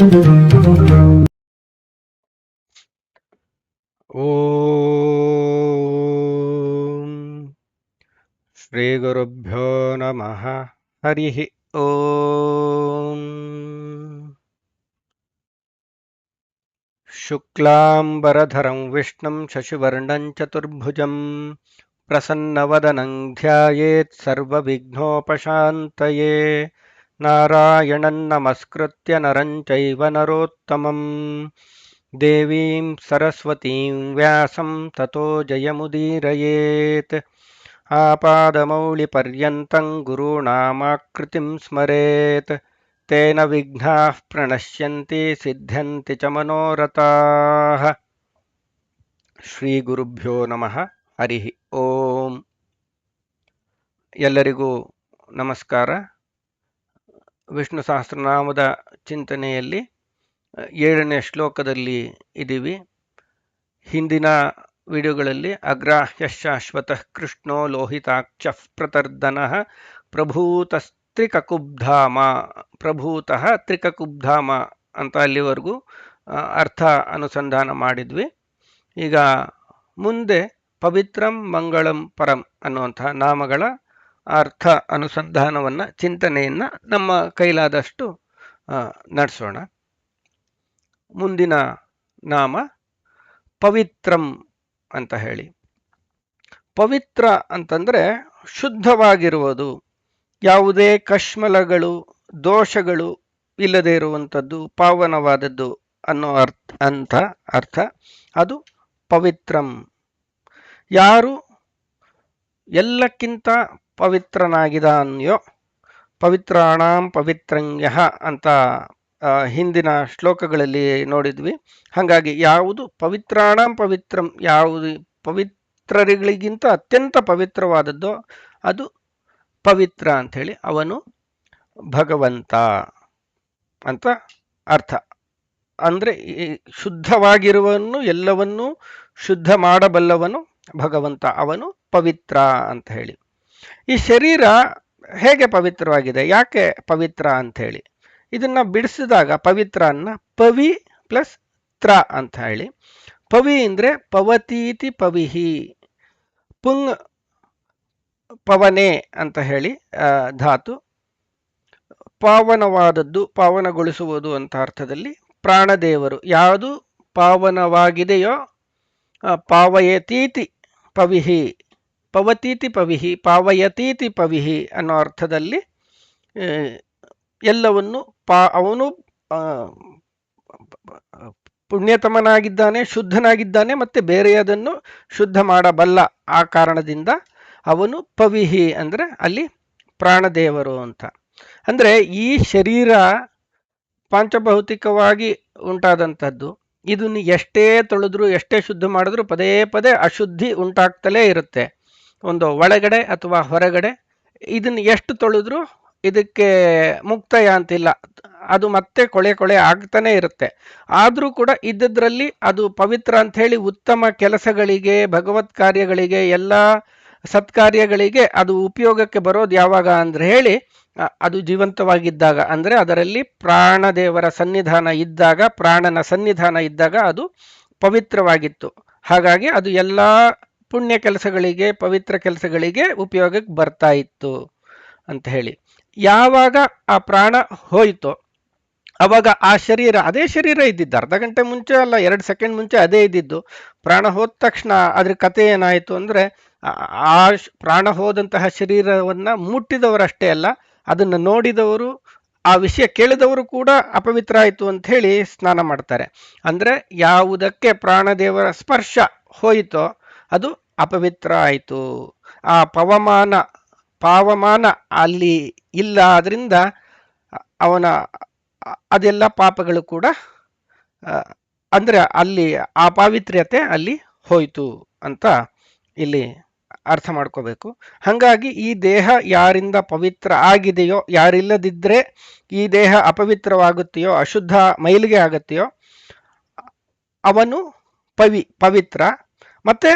ಓಂ ಶ್ರೀ ಗುರುಭ್ಯೋ ನಮಃ. ಹರಿ ಓಂ. ಶುಕ್ಲಾಂಬರಧರಂ ವಿಷ್ಣುಂ ಶಶಿವರ್ಣಂ ಚತುರ್ಭುಜಂ ಪ್ರಸನ್ನವದನಂ ಧ್ಯಾಯೇತ್ ಸರ್ವವಿಘ್ನೋಪಶಾಂತಯೇ. ನಾರಾಯಣಂ ನಮಸ್ಕೃತ್ಯ ನರಂ ಚೈವ ನರೋತ್ತಮಂ ದೇವೀಂ ಸರಸ್ವತೀಂ ವ್ಯಾಸಂ ತತೋ ಜಯಮುದೀರಯೇತ್. ಆಪಾದಮೌಳಿಪರ್ಯಂತಂ ಗುರುಣಾಮಾಕೃತಿಂ ಸ್ಮರೇತ್ ತೇನ ವಿಘ್ನಾಃ ಪ್ರಣಶ್ಯಂತಿ ಸಿದ್ಧ್ಯಂತಿ ಚ ಮನೋರಥಾಃ. ಶ್ರೀ ಗುರುಭ್ಯೋ ನಮಃ. ಹರಿ ಓಂ. ಎಲ್ಲರಿಗೂ ನಮಸ್ಕಾರ. ವಿಷ್ಣು ಸಹಸ್ರನಾಮದ ಚಿಂತನೆಯಲ್ಲಿ 7ನೇ ಶ್ಲೋಕದಲ್ಲಿ ಇದ್ದೀವಿ. ಹಿಂದಿನ ವಿಡಿಯೋಗಳಲ್ಲಿ ಅಗ್ರಾಹ್ಯ ಶಾಶ್ವತಃ ಕೃಷ್ಣೋ ಲೋಹಿತಾಕ್ಷಃ ಪ್ರತರ್ದನಃ ಪ್ರಭೂತಸ್ತ್ರಿಕಕುಬ್ಧಾಮ ಪ್ರಭೂತಃ ತ್ರಿಕಕುಬ್ಧಾಮ ಅಂತ ಅಲ್ಲಿವರೆಗೂ ಅರ್ಥ ಅನುಸಂಧಾನ ಮಾಡಿದ್ವಿ. ಈಗ ಮುಂದೆ ಪವಿತ್ರಂ ಮಂಗಳಂ ಪರಂ ಅನ್ನುವಂತಹ ನಾಮಗಳ ಅರ್ಥ ಅನುಸಂಧಾನವನ್ನು ಚಿಂತನೆಯನ್ನು ನಮ್ಮ ಕೈಲಾದಷ್ಟು ನಡೆಸೋಣ. ಮುಂದಿನ ನಾಮ ಪವಿತ್ರಂ ಅಂತ ಹೇಳಿ. ಪವಿತ್ರ ಅಂತಂದರೆ ಶುದ್ಧವಾಗಿರುವುದು, ಯಾವುದೇ ಕಶ್ಮಲಗಳು ದೋಷಗಳು ಇಲ್ಲದೆ ಇರುವಂಥದ್ದು, ಪಾವನವಾದದ್ದು ಅನ್ನೋ ಅರ್ಥ ಅದು ಪವಿತ್ರಂ. ಯಾರು ಎಲ್ಲಕ್ಕಿಂತ ಪವಿತ್ರನಾಗಿದಾನ್ಯೋ ಪವಿತ್ರಾಣಾಂ ಪವಿತ್ರಂಗ್ಯಃ ಅಂತ ಹಿಂದಿನ ಶ್ಲೋಕಗಳಲ್ಲಿ ನೋಡಿದ್ವಿ. ಹಾಗಾಗಿ ಯಾವುದು ಪವಿತ್ರಾಣಾಂ ಪವಿತ್ರಂ, ಯಾವುದು ಪವಿತ್ರರಿಗಳಿಗಿಂತ ಅತ್ಯಂತ ಪವಿತ್ರವಾದದ್ದು ಅದು ಪವಿತ್ರ ಅಂಥೇಳಿ, ಅವನು ಭಗವಂತ ಅಂತ ಅರ್ಥ. ಅಂದರೆ ಶುದ್ಧವಾಗಿರುವವನು, ಎಲ್ಲವನ್ನೂ ಶುದ್ಧ ಮಾಡಬಲ್ಲವನು ಭಗವಂತ, ಅವನು ಪವಿತ್ರ ಅಂತ ಹೇಳಿ. ಈ ಶರೀರ ಹೇಗೆ ಪವಿತ್ರವಾಗಿದೆ, ಯಾಕೆ ಪವಿತ್ರ ಅಂಥೇಳಿ ಇದನ್ನು ಬಿಡಿಸಿದಾಗ ಪವಿತ್ರ ಅನ್ನ ಪವಿ ಪ್ಲಸ್ ತ್ರ ಅಂತ ಹೇಳಿ. ಪವಿ ಅಂದರೆ ಪವತೀತಿ ಪವಿಹಿ, ಪುಂಗ್ ಪವನೆ ಅಂತ ಹೇಳಿ ಧಾತು. ಪಾವನವಾದದ್ದು, ಪಾವನಗೊಳಿಸುವುದು ಅಂತ ಅರ್ಥದಲ್ಲಿ ಪ್ರಾಣದೇವರು ಯಾವುದು ಪಾವನವಾಗಿದೆಯೋ ಪಾವಯತೀತಿ ಪವಿಹಿ, ಪವತೀತಿ ಪವಿಹಿ, ಪಾವಯತೀತಿ ಪವಿಹಿ ಅನ್ನೋ ಅರ್ಥದಲ್ಲಿ ಎಲ್ಲವನ್ನು ಅವನು ಪುಣ್ಯತಮನಾಗಿದ್ದಾನೆ, ಶುದ್ಧನಾಗಿದ್ದಾನೆ, ಮತ್ತು ಬೇರೆಯದನ್ನು ಶುದ್ಧ ಮಾಡಬಲ್ಲ. ಆ ಕಾರಣದಿಂದ ಅವನು ಪವಿಹಿ ಅಂದರೆ ಅಲ್ಲಿ ಪ್ರಾಣದೇವರು ಅಂತ. ಅಂದರೆ ಈ ಶರೀರ ಪಾಂಚಭೌತಿಕವಾಗಿ ಉಂಟಾದಂಥದ್ದು. ಇದನ್ನು ಎಷ್ಟೇ ತೊಳೆದ್ರೂ ಎಷ್ಟೇ ಶುದ್ಧ ಮಾಡಿದ್ರೂ ಪದೇ ಪದೇ ಅಶುದ್ಧಿ ಉಂಟಾಗ್ತಲೇ ಇರುತ್ತೆ, ಒಂದು ಒಳಗಡೆ ಅಥವಾ ಹೊರಗಡೆ. ಇದನ್ನು ಎಷ್ಟು ತೊಳೆದ್ರೂ ಇದಕ್ಕೆ ಮುಕ್ತಾಯ ಅಂತಿಲ್ಲ, ಅದು ಮತ್ತೆ ಕೊಳೆ ಆಗ್ತಾನೆ ಇರುತ್ತೆ. ಆದರೂ ಕೂಡ ಇದ್ದದ್ರಲ್ಲಿ ಅದು ಪವಿತ್ರ ಅಂಥೇಳಿ ಉತ್ತಮ ಕೆಲಸಗಳಿಗೆ, ಭಗವತ್ ಕಾರ್ಯಗಳಿಗೆ, ಎಲ್ಲ ಸತ್ಕಾರ್ಯಗಳಿಗೆ ಅದು ಉಪಯೋಗಕ್ಕೆ ಬರೋದು ಯಾವಾಗ ಅಂದರೆ ಹೇಳಿ, ಅದು ಜೀವಂತವಾಗಿದ್ದಾಗ, ಅಂದರೆ ಅದರಲ್ಲಿ ಪ್ರಾಣದೇವರ ಸನ್ನಿಧಾನ ಇದ್ದಾಗ, ಪ್ರಾಣನ ಸನ್ನಿಧಾನ ಇದ್ದಾಗ ಅದು ಪವಿತ್ರವಾಗಿತ್ತು. ಹಾಗಾಗಿ ಅದು ಎಲ್ಲ ಪುಣ್ಯ ಕೆಲಸಗಳಿಗೆ, ಪವಿತ್ರ ಕೆಲಸಗಳಿಗೆ ಉಪಯೋಗಕ್ಕೆ ಬರ್ತಾ ಇತ್ತು ಅಂತ ಹೇಳಿ. ಯಾವಾಗ ಆ ಪ್ರಾಣ ಹೋಯಿತೋ ಅವಾಗ ಆ ಶರೀರ, ಅದೇ ಶರೀರ ಇದ್ದಿದ್ದು, ಅರ್ಧ ಗಂಟೆ ಮುಂಚೆ ಅಲ್ಲ, 2 ಸೆಕೆಂಡ್ ಮುಂಚೆ ಅದೇ ಇದ್ದಿದ್ದು. ಪ್ರಾಣ ಹೋದ ತಕ್ಷಣ ಅದ್ರ ಕಥೆ ಏನಾಯಿತು ಅಂದರೆ, ಆ ಪ್ರಾಣ ಹೋದಂತಹ ಶರೀರವನ್ನು ಮುಟ್ಟಿದವರಷ್ಟೇ ಅಲ್ಲ, ಅದನ್ನು ನೋಡಿದವರು, ಆ ವಿಷಯ ಕೇಳಿದವರು ಕೂಡ ಅಪವಿತ್ರ ಆಯಿತು ಅಂತ ಹೇಳಿ ಸ್ನಾನ ಮಾಡ್ತಾರೆ. ಅಂದರೆ ಯಾವುದಕ್ಕೆ ಪ್ರಾಣದೇವರ ಸ್ಪರ್ಶ ಹೋಯಿತೋ ಅದು ಅಪವಿತ್ರ ಆಯಿತು. ಆ ಪಾವಮಾನ ಅಲ್ಲಿ ಇಲ್ಲ, ಆದ್ರಿಂದ ಅವನ ಅದೆಲ್ಲ ಪಾಪಗಳು ಕೂಡ, ಅಂದರೆ ಅಲ್ಲಿ ಆ ಪಾವಿತ್ರ್ಯತೆ ಅಲ್ಲಿ ಹೋಯಿತು ಅಂತ ಇಲ್ಲಿ ಅರ್ಥ ಮಾಡ್ಕೋಬೇಕು. ಹಾಗಾಗಿ ಈ ದೇಹ ಯಾರಿಂದ ಪವಿತ್ರ ಆಗಿದೆಯೋ, ಯಾರಿಲ್ಲದಿದ್ದರೆ ಈ ದೇಹ ಅಪವಿತ್ರವಾಗುತ್ತೆಯೋ, ಅಶುದ್ಧ ಮೈಲಿಗೆ ಆಗುತ್ತೆಯೋ, ಅವನು ಪವಿತ್ರ. ಮತ್ತೆ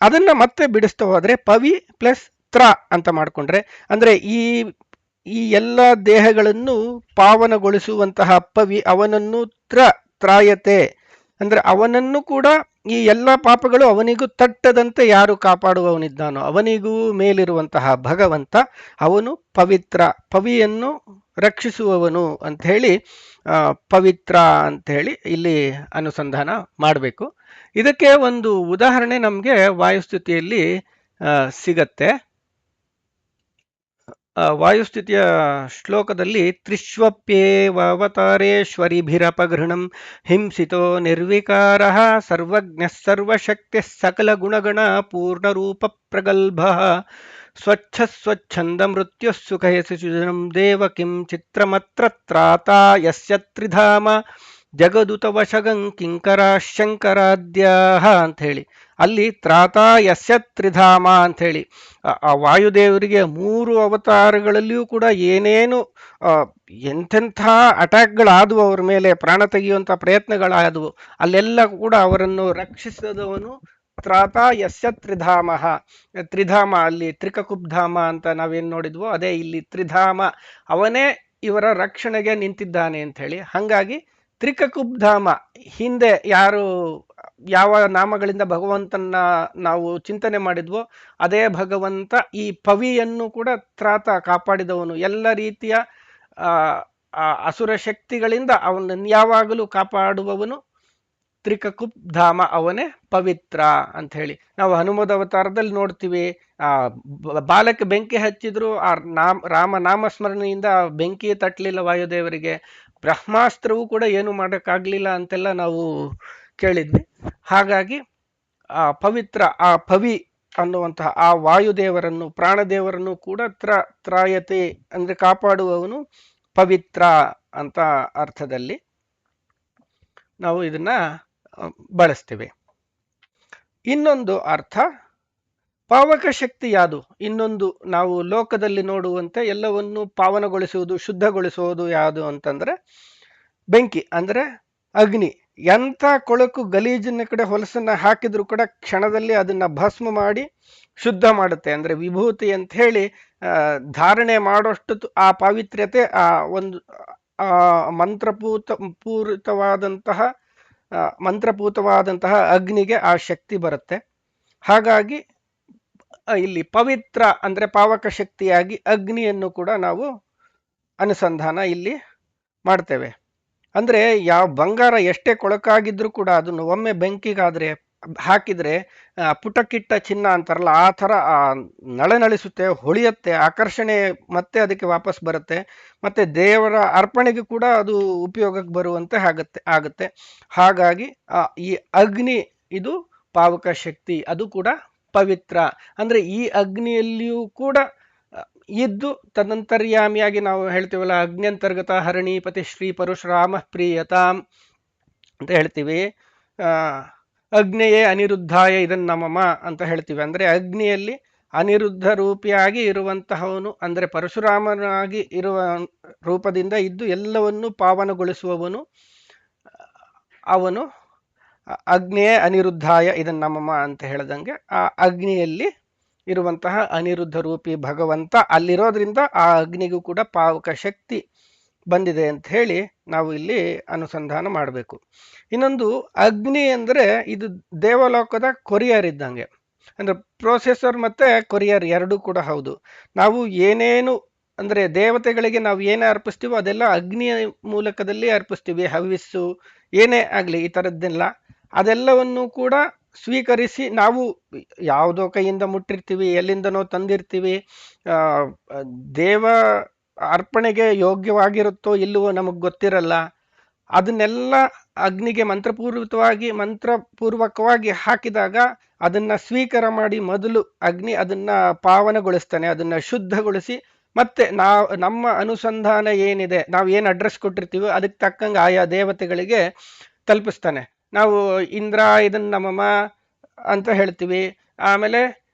ಅದನ್ನು ಮತ್ತೆ ಬಿಡಿಸ್ತಾ ಹೋದರೆ ಪವಿ ಪ್ಲಸ್ ತ್ರ ಅಂತ ಮಾಡಿಕೊಂಡ್ರೆ, ಅಂದರೆ ಈ ಎಲ್ಲ ದೇಹಗಳನ್ನು ಪಾವನಗೊಳಿಸುವಂತಹ ಪವಿ ಅವನನ್ನು ತ್ರಾಯತೆ ಅಂದ್ರೆ ಅವನನ್ನು ಕೂಡ ಈ ಎಲ್ಲ ಪಾಪಗಳು ಅವನಿಗೂ ತಟ್ಟದಂತೆ ಯಾರು ಕಾಪಾಡುವವನಿದ್ದಾನೋ ಅವನಿಗೂ ಮೇಲಿರುವಂತಹ ಭಗವಂತ ಅವನು ಪವಿತ್ರ, ಪವಿಯನ್ನು ರಕ್ಷಿಸುವವನು ಅಂತ ಹೇಳಿ ಪವಿತ್ರ ಅಂತ ಹೇಳಿ ಇಲ್ಲಿ ಅನುಸಂಧಾನ ಮಾಡಬೇಕು. ಇದಕ್ಕೆ ಒಂದು ಉದಾಹರಣೆ ನಮಗೆ ವಾಯುಸ್ಥಿತಿಯಲ್ಲಿ ಸಿಗತ್ತೆ. ವಾಯುಸ್ಥಿತಿಯ ಶ್ಲೋಕದಲ್ಲಿ ತ್ರಿಷ್ವಪ್ಯೇವತಾರೇಶ್ವರಿಭಿರಪಘೃಣಂ ಹಿಂಸಿತೋ ನಿರ್ವಿಕಾರ ಸರ್ವಜ್ಞ ಸರ್ವಶಕ್ತಿ ಸಕಲ ಗುಣಗಣ ಪೂರ್ಣರೂಪ ಪ್ರಗಲ್ಭ ಸ್ವಚ್ಛ ಸ್ವಚ್ಛಂದ ಮೃತ್ಯು ಸುಖಯಸಿಜನಂ ದೇವಕಿಂ ಚಿತ್ರಮತ್ರ ತ್ರಾತಾ ಯಸ್ಯ ತ್ರಿಧಾಮ ಜಗದುತ ವಶಗಂ ಕಿಂಕರ ಶಂಕರಾದ್ಯಾಹ ಅಂತ ಹೇಳಿ ಅಲ್ಲಿ ತ್ರಾತಾ ಯಸ್ಯ ತ್ರಿಧಾಮ ಅಂತ ಹೇಳಿ ಆ ವಾಯುದೇವರಿಗೆ 3 ಅವತಾರಗಳಲ್ಲಿಯೂ ಕೂಡ ಏನೇನು ಎಂತೆಂಥ ಅಟ್ಯಾಕ್ಗಳಾದವು, ಅವ್ರ ಮೇಲೆ ಪ್ರಾಣ ತೆಗೆಯುವಂಥ ಪ್ರಯತ್ನಗಳಾದವು, ಅಲ್ಲೆಲ್ಲ ಕೂಡ ಅವರನ್ನು ರಕ್ಷಿಸಿದವನು ತ್ರಾತಾ ಯಸ್ಯ ತ್ರಿಧಾಮ. ತ್ರಿಧಾಮ ಅಲ್ಲಿ ತ್ರಿಕಕುಬ್ಧಾಮ ಅಂತ ನಾವೇನು ನೋಡಿದ್ವೋ ಅದೇ ಇಲ್ಲಿ ತ್ರಿಧಾಮ, ಅವನೇ ಇವರ ರಕ್ಷಣೆಗೆ ನಿಂತಿದ್ದಾನೆ ಅಂತ ಹೇಳಿ. ಹಾಗಾಗಿ ತ್ರಿಕಕುಬ್ಧಾಮ ಹಿಂದೆ ಯಾರು ಯಾವ ನಾಮಗಳಿಂದ ಭಗವಂತನ ನಾವು ಚಿಂತನೆ ಮಾಡಿದ್ವೋ ಅದೇ ಭಗವಂತ ಈ ಪವಿಯನ್ನು ಕೂಡ ತ್ರಾತ ಕಾಪಾಡಿದವನು. ಎಲ್ಲ ರೀತಿಯ ಅಸುರ ಶಕ್ತಿಗಳಿಂದ ಅವನನ್ನು ಯಾವಾಗಲೂ ಕಾಪಾಡುವವನು ತ್ರಿಕಕುಬ್ಧಾಮ, ಅವನೇ ಪವಿತ್ರ ಅಂತ ಹೇಳಿ. ನಾವು ಹನುಮದ ಅವತಾರದಲ್ಲಿ ನೋಡ್ತೀವಿ, ಬಾಲಕ್ಕೆ ಬೆಂಕಿ ಹಚ್ಚಿದ್ರು ಆ ರಾಮ ನಾಮಸ್ಮರಣೆಯಿಂದ ಬೆಂಕಿ ತಟ್ಟಲಿಲ್ಲ ವಾಯುದೇವರಿಗೆ, ಬ್ರಹ್ಮಾಸ್ತ್ರವೂ ಕೂಡ ಏನು ಮಾಡೋಕ್ಕಾಗಲಿಲ್ಲ ಅಂತೆಲ್ಲ ನಾವು ಕೇಳಿದ್ವಿ. ಹಾಗಾಗಿ ಆ ಪವಿತ್ರ, ಆ ಪವಿ ಅನ್ನುವಂತಹ ಆ ವಾಯುದೇವರನ್ನು ಪ್ರಾಣದೇವರನ್ನು ಕೂಡ ತ್ರಾಯತೆ ಅಂದ್ರೆ ಕಾಪಾಡುವವನು ಪವಿತ್ರ ಅಂತ ಅರ್ಥದಲ್ಲಿ ನಾವು ಇದನ್ನ ಬಳಸ್ತೇವೆ. ಇನ್ನೊಂದು ಅರ್ಥ ಪಾವಕ ಶಕ್ತಿ ಯಾವುದು, ಇನ್ನೊಂದು ನಾವು ಲೋಕದಲ್ಲಿ ನೋಡುವಂತೆ ಎಲ್ಲವನ್ನು ಪಾವನಗೊಳಿಸುವುದು ಶುದ್ಧಗೊಳಿಸುವುದು ಯಾವುದು ಅಂತಂದ್ರೆ ಬೆಂಕಿ ಅಂದ್ರೆ ಅಗ್ನಿ. ಎಂಥ ಕೊಳಕು ಗಲೀಜಿನ ಕಡೆ ಹೊಲಸನ್ನ ಹಾಕಿದ್ರು ಕೂಡ ಕ್ಷಣದಲ್ಲಿ ಅದನ್ನ ಭಸ್ಮ ಮಾಡಿ ಶುದ್ಧ ಮಾಡುತ್ತೆ. ಅಂದ್ರೆ ವಿಭೂತಿ ಅಂತ ಹೇಳಿ ಧಾರಣೆ ಮಾಡೋಷ್ಟು ಆ ಪಾವಿತ್ರ್ಯತೆ ಆ ಒಂದು ಮಂತ್ರಪೂತವಾದಂತಹ ಅಗ್ನಿಗೆ ಆ ಶಕ್ತಿ ಬರುತ್ತೆ. ಹಾಗಾಗಿ ಇಲ್ಲಿ ಪವಿತ್ರ ಅಂದ್ರೆ ಪಾವಕ ಶಕ್ತಿಯಾಗಿ ಅಗ್ನಿಯನ್ನು ಕೂಡ ನಾವು ಅನುಸಂಧಾನ ಇಲ್ಲಿ ಮಾಡ್ತೇವೆ. ಅಂದ್ರೆ ಯಾವ ಬಂಗಾರ ಎಷ್ಟೇ ಕೊಳಕಾಗಿದ್ರೂ ಕೂಡ ಅದನ್ನು ಒಮ್ಮೆ ಬೆಂಕಿಗಾದ್ರೆ ಹಾಕಿದ್ರೆ ಪುಟಕಿಟ್ಟ ಚಿನ್ನ ಅಂತಾರಲ್ಲ ಆ ಥರ ನಳನಳಿಸುತ್ತೆ, ಹೊಳೆಯುತ್ತೆ, ಆಕರ್ಷಣೆ ಮತ್ತೆ ಅದಕ್ಕೆ ವಾಪಸ್ ಬರುತ್ತೆ, ಮತ್ತೆ ದೇವರ ಅರ್ಪಣೆಗೆ ಕೂಡ ಅದು ಉಪಯೋಗಕ್ಕೆ ಬರುವಂತೆ ಆಗುತ್ತೆ. ಹಾಗಾಗಿ ಈ ಅಗ್ನಿ ಇದು ಪಾವಕ ಶಕ್ತಿ, ಅದು ಕೂಡ ಪವಿತ್ರ. ಅಂದ್ರೆ ಈ ಅಗ್ನಿಯಲ್ಲಿಯೂ ಕೂಡ ಇದ್ದು ತದಂತರ್ಯಾಮಿಯಾಗಿ ನಾವು ಹೇಳ್ತೀವಲ್ಲ, ಅಗ್ನ್ಯಂತರ್ಗತ ಹರಣೀಪತಿ ಶ್ರೀ ಪರಶುರಾಮ ಪ್ರಿಯತಾಂ ಅಂತ ಹೇಳ್ತೀವಿ. ಅಗ್ನಿಯೇ ಅನಿರುದ್ಧಾಯ ಇದನ್ನ ನಮಮ ಅಂತ ಹೇಳ್ತೀವಿ. ಅಂದ್ರೆ ಅಗ್ನಿಯಲ್ಲಿ ಅನಿರುದ್ಧ ರೂಪಿಯಾಗಿ ಇರುವಂತಹವನು ಅಂದ್ರೆ ಪರಶುರಾಮನಾಗಿ ಇರುವ ರೂಪದಿಂದ ಇದ್ದು ಎಲ್ಲವನ್ನು ಪಾವನಗೊಳಿಸುವವನು ಅವನು ಅಗ್ನಿಯೇ ಅನಿರುದ್ಧಾಯ ಇದನ್ನ ನಮಮ ಅಂತ ಹೇಳ್ದಂಗೆ ಆ ಅಗ್ನಿಯಲ್ಲಿ ಇರುವಂತಹ ಅನಿರುದ್ಧ ರೂಪಿ ಭಗವಂತ ಅಲ್ಲಿರೋದ್ರಿಂದ ಆ ಅಗ್ನಿಗೂ ಕೂಡ ಪಾವಕ ಶಕ್ತಿ ಬಂದಿದೆ ಅಂತ ಹೇಳಿ ನಾವು ಇಲ್ಲಿ ಅನುಸಂಧಾನ ಮಾಡಬೇಕು. ಇನ್ನೊಂದು ಅಗ್ನಿ ಅಂದ್ರೆ ಇದು ದೇವಲೋಕದ ಕೊರಿಯರ್ ಇದ್ದಂಗೆ, ಅಂದ್ರೆ ಪ್ರೊಸೆಸರ್ ಮತ್ತೆ ಕೊರಿಯರ್ ಎರಡೂ ಕೂಡ ಹೌದು. ನಾವು ಏನೇನು ಅಂದ್ರೆ ದೇವತೆಗಳಿಗೆ ನಾವು ಏನೇ ಅರ್ಪಿಸ್ತೀವೋ ಅದೆಲ್ಲ ಅಗ್ನಿಯ ಮೂಲಕದಲ್ಲಿ ಅರ್ಪಿಸ್ತೀವಿ. ಹವಿಸ್ಸು ಏನೇ ಆಗ್ಲಿ ಈ ಥರದ್ದೆಲ್ಲ ಅದೆಲ್ಲವನ್ನು ಕೂಡ ಸ್ವೀಕರಿಸಿ ನಾವು ಯಾವುದೋ ಕೈಯಿಂದ ಮುಟ್ಟಿರ್ತೀವಿ, ಎಲ್ಲಿಂದನೋ ತಂದಿರ್ತೀವಿ, ದೇವ ಅರ್ಪಣೆಗೆ ಯೋಗ್ಯವಾಗಿರುತ್ತೋ ಇಲ್ಲವೋ ನಮಗೆ ಗೊತ್ತಿರಲ್ಲ. ಅದನ್ನೆಲ್ಲ ಅಗ್ನಿಗೆ ಮಂತ್ರಪೂರ್ವಕವಾಗಿ ಹಾಕಿದಾಗ ಅದನ್ನ ಸ್ವೀಕಾರ ಮಾಡಿ ಮೊದಲು ಅಗ್ನಿ ಅದನ್ನ ಪಾವನಗೊಳಿಸ್ತಾನೆ, ಅದನ್ನ ಶುದ್ಧಗೊಳಿಸಿ ಮತ್ತೆ ನಮ್ಮ ಅನುಸಂಧಾನ ಏನಿದೆ, ನಾವು ಏನು ಅಡ್ರೆಸ್ ಕೊಟ್ಟಿರ್ತೀವೋ ಅದಕ್ಕೆ ತಕ್ಕಂಗೆ ಆಯಾ ದೇವತೆಗಳಿಗೆ ತಲುಪಿಸ್ತಾನೆ. ನಾವು ಇಂದ್ರ ಇದನ್ನ ನಮಮ ಅಂತ ಹೇಳ್ತೀವಿ. ಆಮೇಲೆ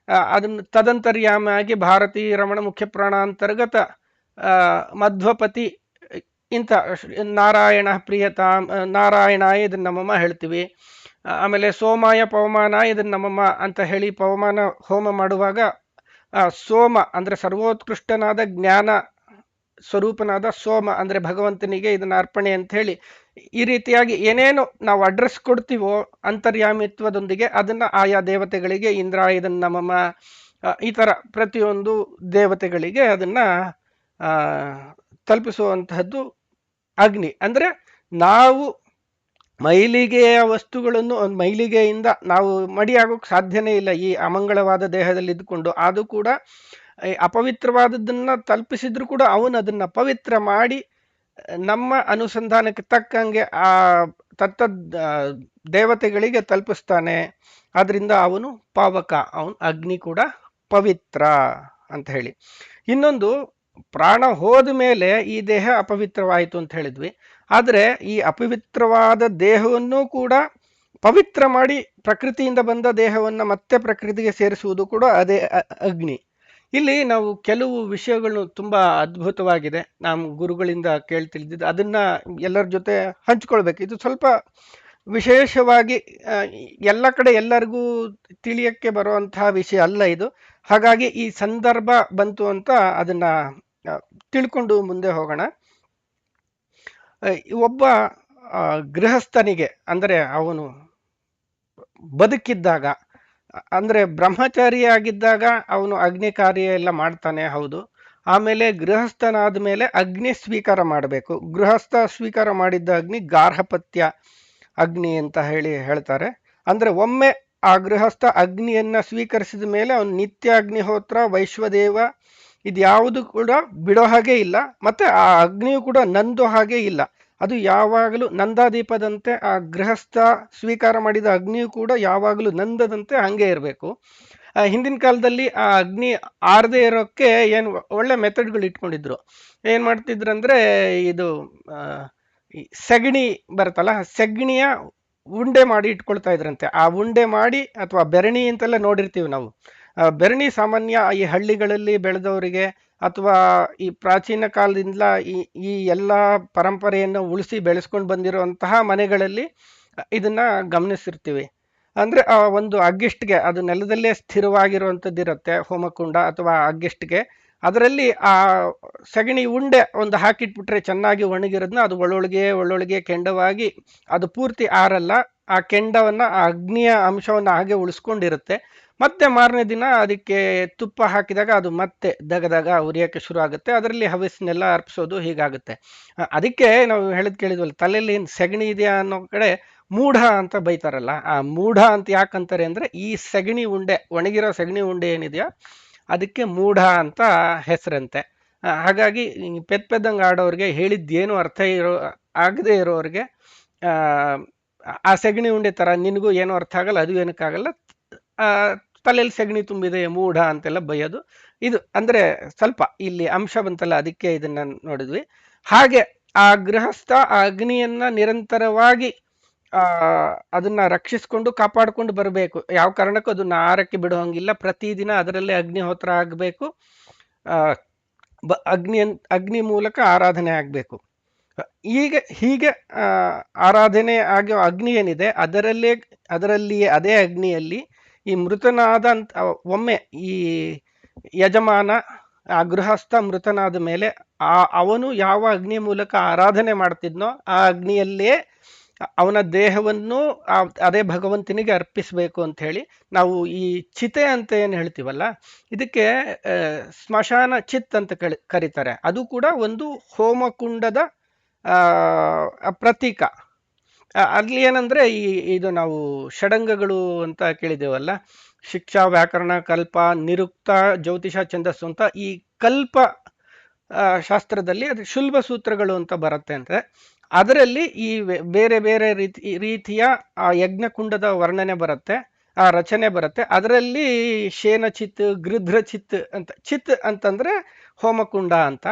ಅದನ್ನು ತದಂತರ್ಯಾಮಾಗಿ ಭಾರತೀ ರಮಣ ಮುಖ್ಯ ಪ್ರಾಣಾಂತರ್ಗತ ಮಧ್ವಪತಿ ಇಂಥ ನಾರಾಯಣ ಪ್ರಿಯತಾಂ ನಾರಾಯಣಾಯ ಇದನ್ನ ನಮಮ ಹೇಳ್ತೀವಿ. ಆಮೇಲೆ ಸೋಮಾಯ ಪವಮಾನ ಇದನ್ನ ನಮಮ ಅಂತ ಹೇಳಿ ಪವಮಾನ ಹೋಮ ಮಾಡುವಾಗ ಸೋಮ ಅಂದ್ರೆ ಸರ್ವೋತ್ಕೃಷ್ಟನಾದ ಜ್ಞಾನ ಸ್ವರೂಪನಾದ ಸೋಮ ಅಂದ್ರೆ ಭಗವಂತನಿಗೆ ಇದನ್ನ ಅರ್ಪಣೆ ಅಂತ ಹೇಳಿ ಈ ರೀತಿಯಾಗಿ ಏನೇನು ನಾವು ಅಡ್ರೆಸ್ ಕೊಡ್ತೀವೋ ಅಂತರ್ಯಾಮಿತ್ವದೊಂದಿಗೆ ಅದನ್ನ ಆಯಾ ದೇವತೆಗಳಿಗೆ ಇಂದ್ರ ಇದನ್ನ ನಮಮ ಈ ತರ ಪ್ರತಿಯೊಂದು ದೇವತೆಗಳಿಗೆ ಅದನ್ನ ಆ ತಲುಪಿಸುವಂತಹದ್ದು ಅಗ್ನಿ. ಅಂದ್ರೆ ನಾವು ಮೈಲಿಗೆಯ ವಸ್ತುಗಳನ್ನು ಮೈಲಿಗೆಯಿಂದ ನಾವು ಮಡಿಯಾಗೋಕ್ ಸಾಧ್ಯನೇ ಇಲ್ಲ ಈ ಅಮಂಗಳವಾದ ದೇಹದಲ್ಲಿ ಇದ್ಕೊಂಡು. ಅದು ಕೂಡ ಅಪವಿತ್ರವಾದದ್ದನ್ನ ತಲುಪಿಸಿದ್ರು ಕೂಡ ಅವನು ಅದನ್ನ ಪವಿತ್ರ ಮಾಡಿ ನಮ್ಮ ಅನುಸಂಧಾನಕ್ಕೆ ತಕ್ಕಂಗೆ ಆ ತತ್ತದ್ ದೇವತೆಗಳಿಗೆ ತಲುಪಿಸ್ತಾನೆ. ಆದ್ರಿಂದ ಅವನು ಪಾವಕ, ಅವನು ಅಗ್ನಿ ಕೂಡ ಪವಿತ್ರ ಅಂತ ಹೇಳಿ. ಇನ್ನೊಂದು, ಪ್ರಾಣ ಹೋದ ಮೇಲೆ ಈ ದೇಹ ಅಪವಿತ್ರವಾಯಿತು ಅಂತ ಹೇಳಿದ್ವಿ. ಆದರೆ ಈ ಅಪವಿತ್ರವಾದ ದೇಹವನ್ನು ಕೂಡ ಪವಿತ್ರ ಮಾಡಿ ಪ್ರಕೃತಿಯಿಂದ ಬಂದ ದೇಹವನ್ನ ಮತ್ತೆ ಪ್ರಕೃತಿಗೆ ಸೇರಿಸುವುದು ಕೂಡ ಅದೇ ಅಗ್ನಿ. ಇಲ್ಲಿ ನಾವು ಕೆಲವು ವಿಷಯಗಳು ತುಂಬಾ ಅದ್ಭುತವಾಗಿದೆ, ನಾವು ಗುರುಗಳಿಂದ ಕೇಳ್ತಿಳಿದಿದ್ದು ಅದನ್ನ ಎಲ್ಲರ ಜೊತೆ ಹಂಚ್ಕೊಳ್ಬೇಕು. ಇದು ಸ್ವಲ್ಪ ವಿಶೇಷವಾಗಿ ಎಲ್ಲ ಕಡೆ ಎಲ್ಲರಿಗೂ ತಿಳಿಯಕ್ಕೆ ಬರುವಂತಹ ವಿಷಯ ಅಲ್ಲ ಇದು. ಹಾಗಾಗಿ ಈ ಸಂದರ್ಭ ಬಂತು ಅಂತ ಅದನ್ನ ತಿಳ್ಕೊಂಡು ಮುಂದೆ ಹೋಗೋಣ. ಒಬ್ಬ ಗೃಹಸ್ಥನಿಗೆ ಅಂದರೆ ಅವನು ಬದುಕಿದ್ದಾಗ, ಅಂದ್ರೆ ಬ್ರಹ್ಮಚಾರಿಯಾಗಿದ್ದಾಗ ಅವನು ಅಗ್ನಿ ಕಾರ್ಯ ಎಲ್ಲ ಮಾಡ್ತಾನೆ, ಹೌದು. ಆಮೇಲೆ ಗೃಹಸ್ಥನಾದ ಮೇಲೆ ಅಗ್ನಿ ಸ್ವೀಕಾರ ಮಾಡಬೇಕು. ಗೃಹಸ್ಥ ಸ್ವೀಕಾರ ಮಾಡಿದ್ದ ಅಗ್ನಿ ಗಾರ್ಹಪತ್ಯ ಅಗ್ನಿ ಅಂತ ಹೇಳ್ತಾರೆ. ಅಂದ್ರೆ ಒಮ್ಮೆ ಆ ಗೃಹಸ್ಥ ಅಗ್ನಿಯನ್ನ ಸ್ವೀಕರಿಸಿದ ಮೇಲೆ ಅವನು ನಿತ್ಯ ಅಗ್ನಿಹೋತ್ರ, ವೈಶ್ವದೇವ ಇದ್ಯಾವುದು ಕೂಡ ಬಿಡೋ ಹಾಗೆ ಇಲ್ಲ. ಮತ್ತೆ ಆ ಅಗ್ನಿಯು ಕೂಡ ನಂದೋ ಹಾಗೆ ಇಲ್ಲ. ಅದು ಯಾವಾಗಲೂ ನಂದಾದೀಪದಂತೆ ಆ ಗೃಹಸ್ಥ ಸ್ವೀಕಾರ ಮಾಡಿದ ಅಗ್ನಿಯು ಕೂಡ ಯಾವಾಗಲೂ ನಂದದಂತೆ ಹಂಗೆ ಇರಬೇಕು. ಹಿಂದಿನ ಕಾಲದಲ್ಲಿ ಆ ಅಗ್ನಿ ಆರದೇ ಇರೋಕ್ಕೆ ಏನು ಒಳ್ಳೆ ಮೆಥಡ್ಗಳು ಇಟ್ಕೊಂಡಿದ್ರು. ಏನ್ ಮಾಡ್ತಿದ್ರಂದ್ರೆ, ಇದು ಸೆಗಣಿ ಬರುತ್ತಲ್ಲ, ಸೆಗಣಿಯ ಉಂಡೆ ಮಾಡಿ ಇಟ್ಕೊಳ್ತಾ ಇದ್ರಂತೆ. ಆ ಉಂಡೆ ಮಾಡಿ, ಅಥವಾ ಬೆರಣಿ ಅಂತೆಲ್ಲ ನೋಡಿರ್ತೀವಿ ನಾವು. ಬೆರಣಿ ಸಾಮಾನ್ಯ ಈ ಹಳ್ಳಿಗಳಲ್ಲಿ ಬೆಳೆದವರಿಗೆ ಅಥವಾ ಈ ಪ್ರಾಚೀನ ಕಾಲದಿಂದಲ ಈ ಎಲ್ಲ ಪರಂಪರೆಯನ್ನು ಉಳಿಸಿ ಬೆಳೆಸ್ಕೊಂಡು ಬಂದಿರುವಂತಹ ಮನೆಗಳಲ್ಲಿ ಇದನ್ನ ಗಮನಿಸಿರ್ತೀವಿ. ಅಂದ್ರೆ ಆ ಒಂದು ಅಗ್ಗಿಷ್ಟಿಗೆ, ಅದು ನೆಲದಲ್ಲೇ ಸ್ಥಿರವಾಗಿರುವಂಥದ್ದು ಇರುತ್ತೆ, ಹೋಮಕುಂಡ ಅಥವಾ ಅಗ್ಗಿಷ್ಟಿಗೆ. ಅದರಲ್ಲಿ ಆ ಸಗಣಿ ಉಂಡೆ ಒಂದು ಹಾಕಿಟ್ಬಿಟ್ರೆ ಚೆನ್ನಾಗಿ ಒಣಗಿರೋದನ್ನ ಅದು ಒಳ್ಳೊಳಗೆ ಕೆಂಡವಾಗಿ ಅದು ಪೂರ್ತಿ ಆರಲ್ಲ. ಆ ಕೆಂಡವನ್ನ, ಆ ಅಗ್ನಿಯ ಅಂಶವನ್ನ ಹಾಗೆ ಉಳಿಸ್ಕೊಂಡಿರುತ್ತೆ. ಮತ್ತೆ ಮಾರನೇ ದಿನ ಅದಕ್ಕೆ ತುಪ್ಪ ಹಾಕಿದಾಗ ಅದು ಮತ್ತೆ ದಗದಾಗ ಉರಿಯೋಕ್ಕೆ ಶುರು ಆಗುತ್ತೆ. ಅದರಲ್ಲಿ ಹವಿಸ್ನೆಲ್ಲ ಅರ್ಪಿಸೋದು ಹೀಗಾಗುತ್ತೆ. ಅದಕ್ಕೆ ನಾವು ಕೇಳಿದ್ವಲ್ಲ, ತಲೆಯಲ್ಲಿ ಏನು ಸೆಗಣಿ ಇದೆಯಾ ಅನ್ನೋ ಕಡೆ ಮೂಢ ಅಂತ ಬೈತಾರಲ್ಲ. ಆ ಮೂಢ ಅಂತ ಯಾಕಂತಾರೆ ಅಂದ್ರೆ, ಈ ಸೆಗಣಿ ಉಂಡೆ, ಒಣಗಿರೋ ಸೆಗಣಿ ಉಂಡೆ ಏನಿದೆಯಾ ಅದಕ್ಕೆ ಮೂಢ ಅಂತ ಹೆಸರಂತೆ. ಹಾಗಾಗಿ ಪೆದ್ದಂಗೆ ಆಡೋರಿಗೆ, ಹೇಳಿದ್ದೇನು ಅರ್ಥ ಆಗದೆ ಇರೋರಿಗೆ ಆ ಸೆಗಣಿ ಉಂಡೆ ತರ ನಿನಗೂ ಏನೂ ಅರ್ಥ ಆಗಲ್ಲ, ಅದು ಏನಕ್ಕಾಗಲ್ಲ, ತಲೆಯಲ್ಲಿ ಸೆಗಣಿ ತುಂಬಿದೆ ಮೂಢ ಅಂತೆಲ್ಲ ಬೈಯೋದು. ಇದು ಅಂದ್ರೆ ಸ್ವಲ್ಪ ಇಲ್ಲಿ ಅಂಶ ಬಂತಲ್ಲ, ಅದಕ್ಕೆ ಇದನ್ನ ನೋಡಿದ್ವಿ. ಹಾಗೆ ಆ ಗೃಹಸ್ಥ ಆ ಅಗ್ನಿಯನ್ನ ನಿರಂತರವಾಗಿ ಅದನ್ನ ರಕ್ಷಿಸ್ಕೊಂಡು ಕಾಪಾಡಿಕೊಂಡು ಬರಬೇಕು. ಯಾವ ಕಾರಣಕ್ಕೂ ಅದನ್ನ ಆರಕ್ಕೆ ಬಿಡುವಂಗಿಲ್ಲ. ಪ್ರತಿದಿನ ಅದರಲ್ಲೇ ಅಗ್ನಿಹೋತ್ರ ಆಗಬೇಕು. ಅಗ್ನಿ ಮೂಲಕ ಆರಾಧನೆ ಆಗಬೇಕು. ಹೀಗೆ ಆರಾಧನೆ ಆಗೋ ಅಗ್ನಿ ಏನಿದೆ ಅದರಲ್ಲಿಯೇ ಅದೇ ಅಗ್ನಿಯಲ್ಲಿ ಈ ಮೃತನಾದ ಒಮ್ಮೆ ಈ ಯಜಮಾನ, ಆ ಗೃಹಸ್ಥ ಮೃತನಾದ ಮೇಲೆ ಅವನು ಯಾವ ಅಗ್ನಿ ಮೂಲಕ ಆರಾಧನೆ ಮಾಡ್ತಿದ್ನೋ ಆ ಅಗ್ನಿಯಲ್ಲೇ ಅವನ ದೇಹವನ್ನು ಅದೇ ಭಗವಂತನಿಗೆ ಅರ್ಪಿಸಬೇಕು ಅಂತ ಹೇಳಿ ನಾವು ಈ ಚಿತೆ ಅಂತ ಏನು ಹೇಳ್ತೀವಲ್ಲ, ಇದಕ್ಕೆ ಸ್ಮಶಾನ ಚಿತ್ ಅಂತ ಕರೀತಾರೆ. ಅದು ಕೂಡ ಒಂದು ಹೋಮಕುಂಡದ ಪ್ರತೀಕ. ಅಲ್ಲಿ ಏನಂದ್ರೆ ಇದು ನಾವು ಷಡಂಗಗಳು ಅಂತ ಕೇಳಿದೇವಲ್ಲ, ಶಿಕ್ಷಾ, ವ್ಯಾಕರಣ, ಕಲ್ಪ, ನಿರುಕ್ತ, ಜ್ಯೋತಿಷ, ಛಂದಸ್ಸು ಅಂತ ಈ ಕಲ್ಪ ಶಾಸ್ತ್ರದಲ್ಲಿ ಅದು ಶುಲ್ಬ ಸೂತ್ರಗಳು ಅಂತ ಬರುತ್ತೆ. ಅಂದ್ರೆ ಅದರಲ್ಲಿ ಈ ಬೇರೆ ಬೇರೆ ರೀತಿಯ ಆ ಯಜ್ಞಕುಂಡದ ವರ್ಣನೆ ಬರುತ್ತೆ, ಆ ರಚನೆ ಬರುತ್ತೆ. ಅದರಲ್ಲಿ ಶೇನ ಚಿತ್, ಗೃಧ್ರ ಚಿತ್ ಅಂತ, ಚಿತ್ ಅಂತಂದ್ರೆ ಹೋಮಕುಂಡ ಅಂತ.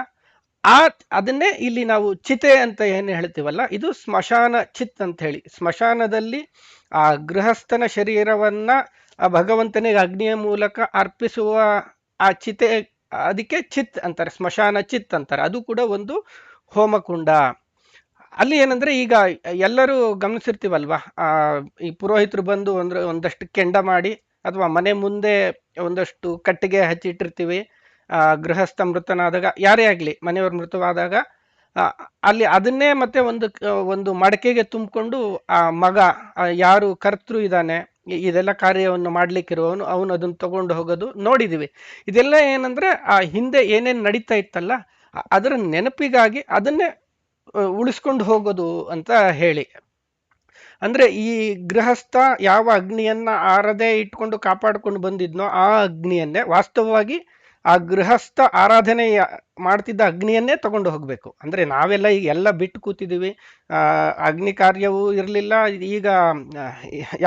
ಅದನ್ನೇ ಇಲ್ಲಿ ನಾವು ಚಿತೆ ಅಂತ ಏನು ಹೇಳ್ತೀವಲ್ಲ, ಇದು ಸ್ಮಶಾನ ಚಿತ್ ಅಂತ ಹೇಳಿ. ಸ್ಮಶಾನದಲ್ಲಿ ಆ ಗೃಹಸ್ಥನ ಶರೀರವನ್ನ ಆ ಭಗವಂತನಿಗೆ ಅಗ್ನಿಯ ಮೂಲಕ ಅರ್ಪಿಸುವ ಆ ಚಿತೆ, ಅದಕ್ಕೆ ಚಿತ್ ಅಂತಾರೆ, ಸ್ಮಶಾನ ಚಿತ್ ಅಂತಾರೆ. ಅದು ಕೂಡ ಒಂದು ಹೋಮಕುಂಡ. ಅಲ್ಲಿ ಏನಂದ್ರೆ, ಈಗ ಎಲ್ಲರೂ ಗಮನಿಸಿರ್ತೀವಲ್ವಾ, ಈ ಪುರೋಹಿತರು ಬಂದು ಒಂದಷ್ಟು ಕೆಂಡ ಮಾಡಿ ಅಥವಾ ಮನೆ ಮುಂದೆ ಒಂದಷ್ಟು ಕಟ್ಟಿಗೆ ಹಚ್ಚಿಟ್ಟಿರ್ತೀವಿ. ಗೃಹಸ್ಥ ಮೃತನಾದಾಗ ಯಾರೇ ಆಗಲಿ ಮನೆಯವರು ಮೃತವಾದಾಗ ಆ, ಅಲ್ಲಿ ಅದನ್ನೇ ಮತ್ತೆ ಒಂದು ಮಡಕೆಗೆ ತುಂಬಿಕೊಂಡು ಆ ಮಗ ಯಾರು ಕರ್ತೃ ಇದ್ದಾನೆ ಇದೆಲ್ಲ ಕಾರ್ಯವನ್ನು ಮಾಡ್ಲಿಕ್ಕಿರುವವನು ಅವನು ಅದನ್ನ ತಗೊಂಡು ಹೋಗೋದು ನೋಡಿದೀವಿ. ಇದೆಲ್ಲ ಏನಂದ್ರೆ ಆ ಹಿಂದೆ ಏನೇನ್ ನಡೀತಾ ಇತ್ತಲ್ಲ ಅದರ ನೆನಪಿಗಾಗಿ ಅದನ್ನೇ ಉಳಿಸ್ಕೊಂಡು ಹೋಗೋದು ಅಂತ ಹೇಳಿ. ಅಂದ್ರೆ ಈ ಗೃಹಸ್ಥ ಯಾವ ಅಗ್ನಿಯನ್ನ ಆರದೆ ಇಟ್ಕೊಂಡು ಕಾಪಾಡ್ಕೊಂಡು ಬಂದಿದ್ನೋ ಆ ಅಗ್ನಿಯನ್ನೇ ವಾಸ್ತವವಾಗಿ ಆ ಗೃಹಸ್ಥ ಆರಾಧನೆ ಮಾಡ್ತಿದ್ದ ಅಗ್ನಿಯನ್ನೇ ತಗೊಂಡು ಹೋಗ್ಬೇಕು. ಅಂದ್ರೆ ನಾವೆಲ್ಲ ಈಗ ಎಲ್ಲ ಬಿಟ್ಟು ಕೂತಿದ್ದೀವಿ, ಅಗ್ನಿ ಕಾರ್ಯವೂ ಇರಲಿಲ್ಲ, ಈಗ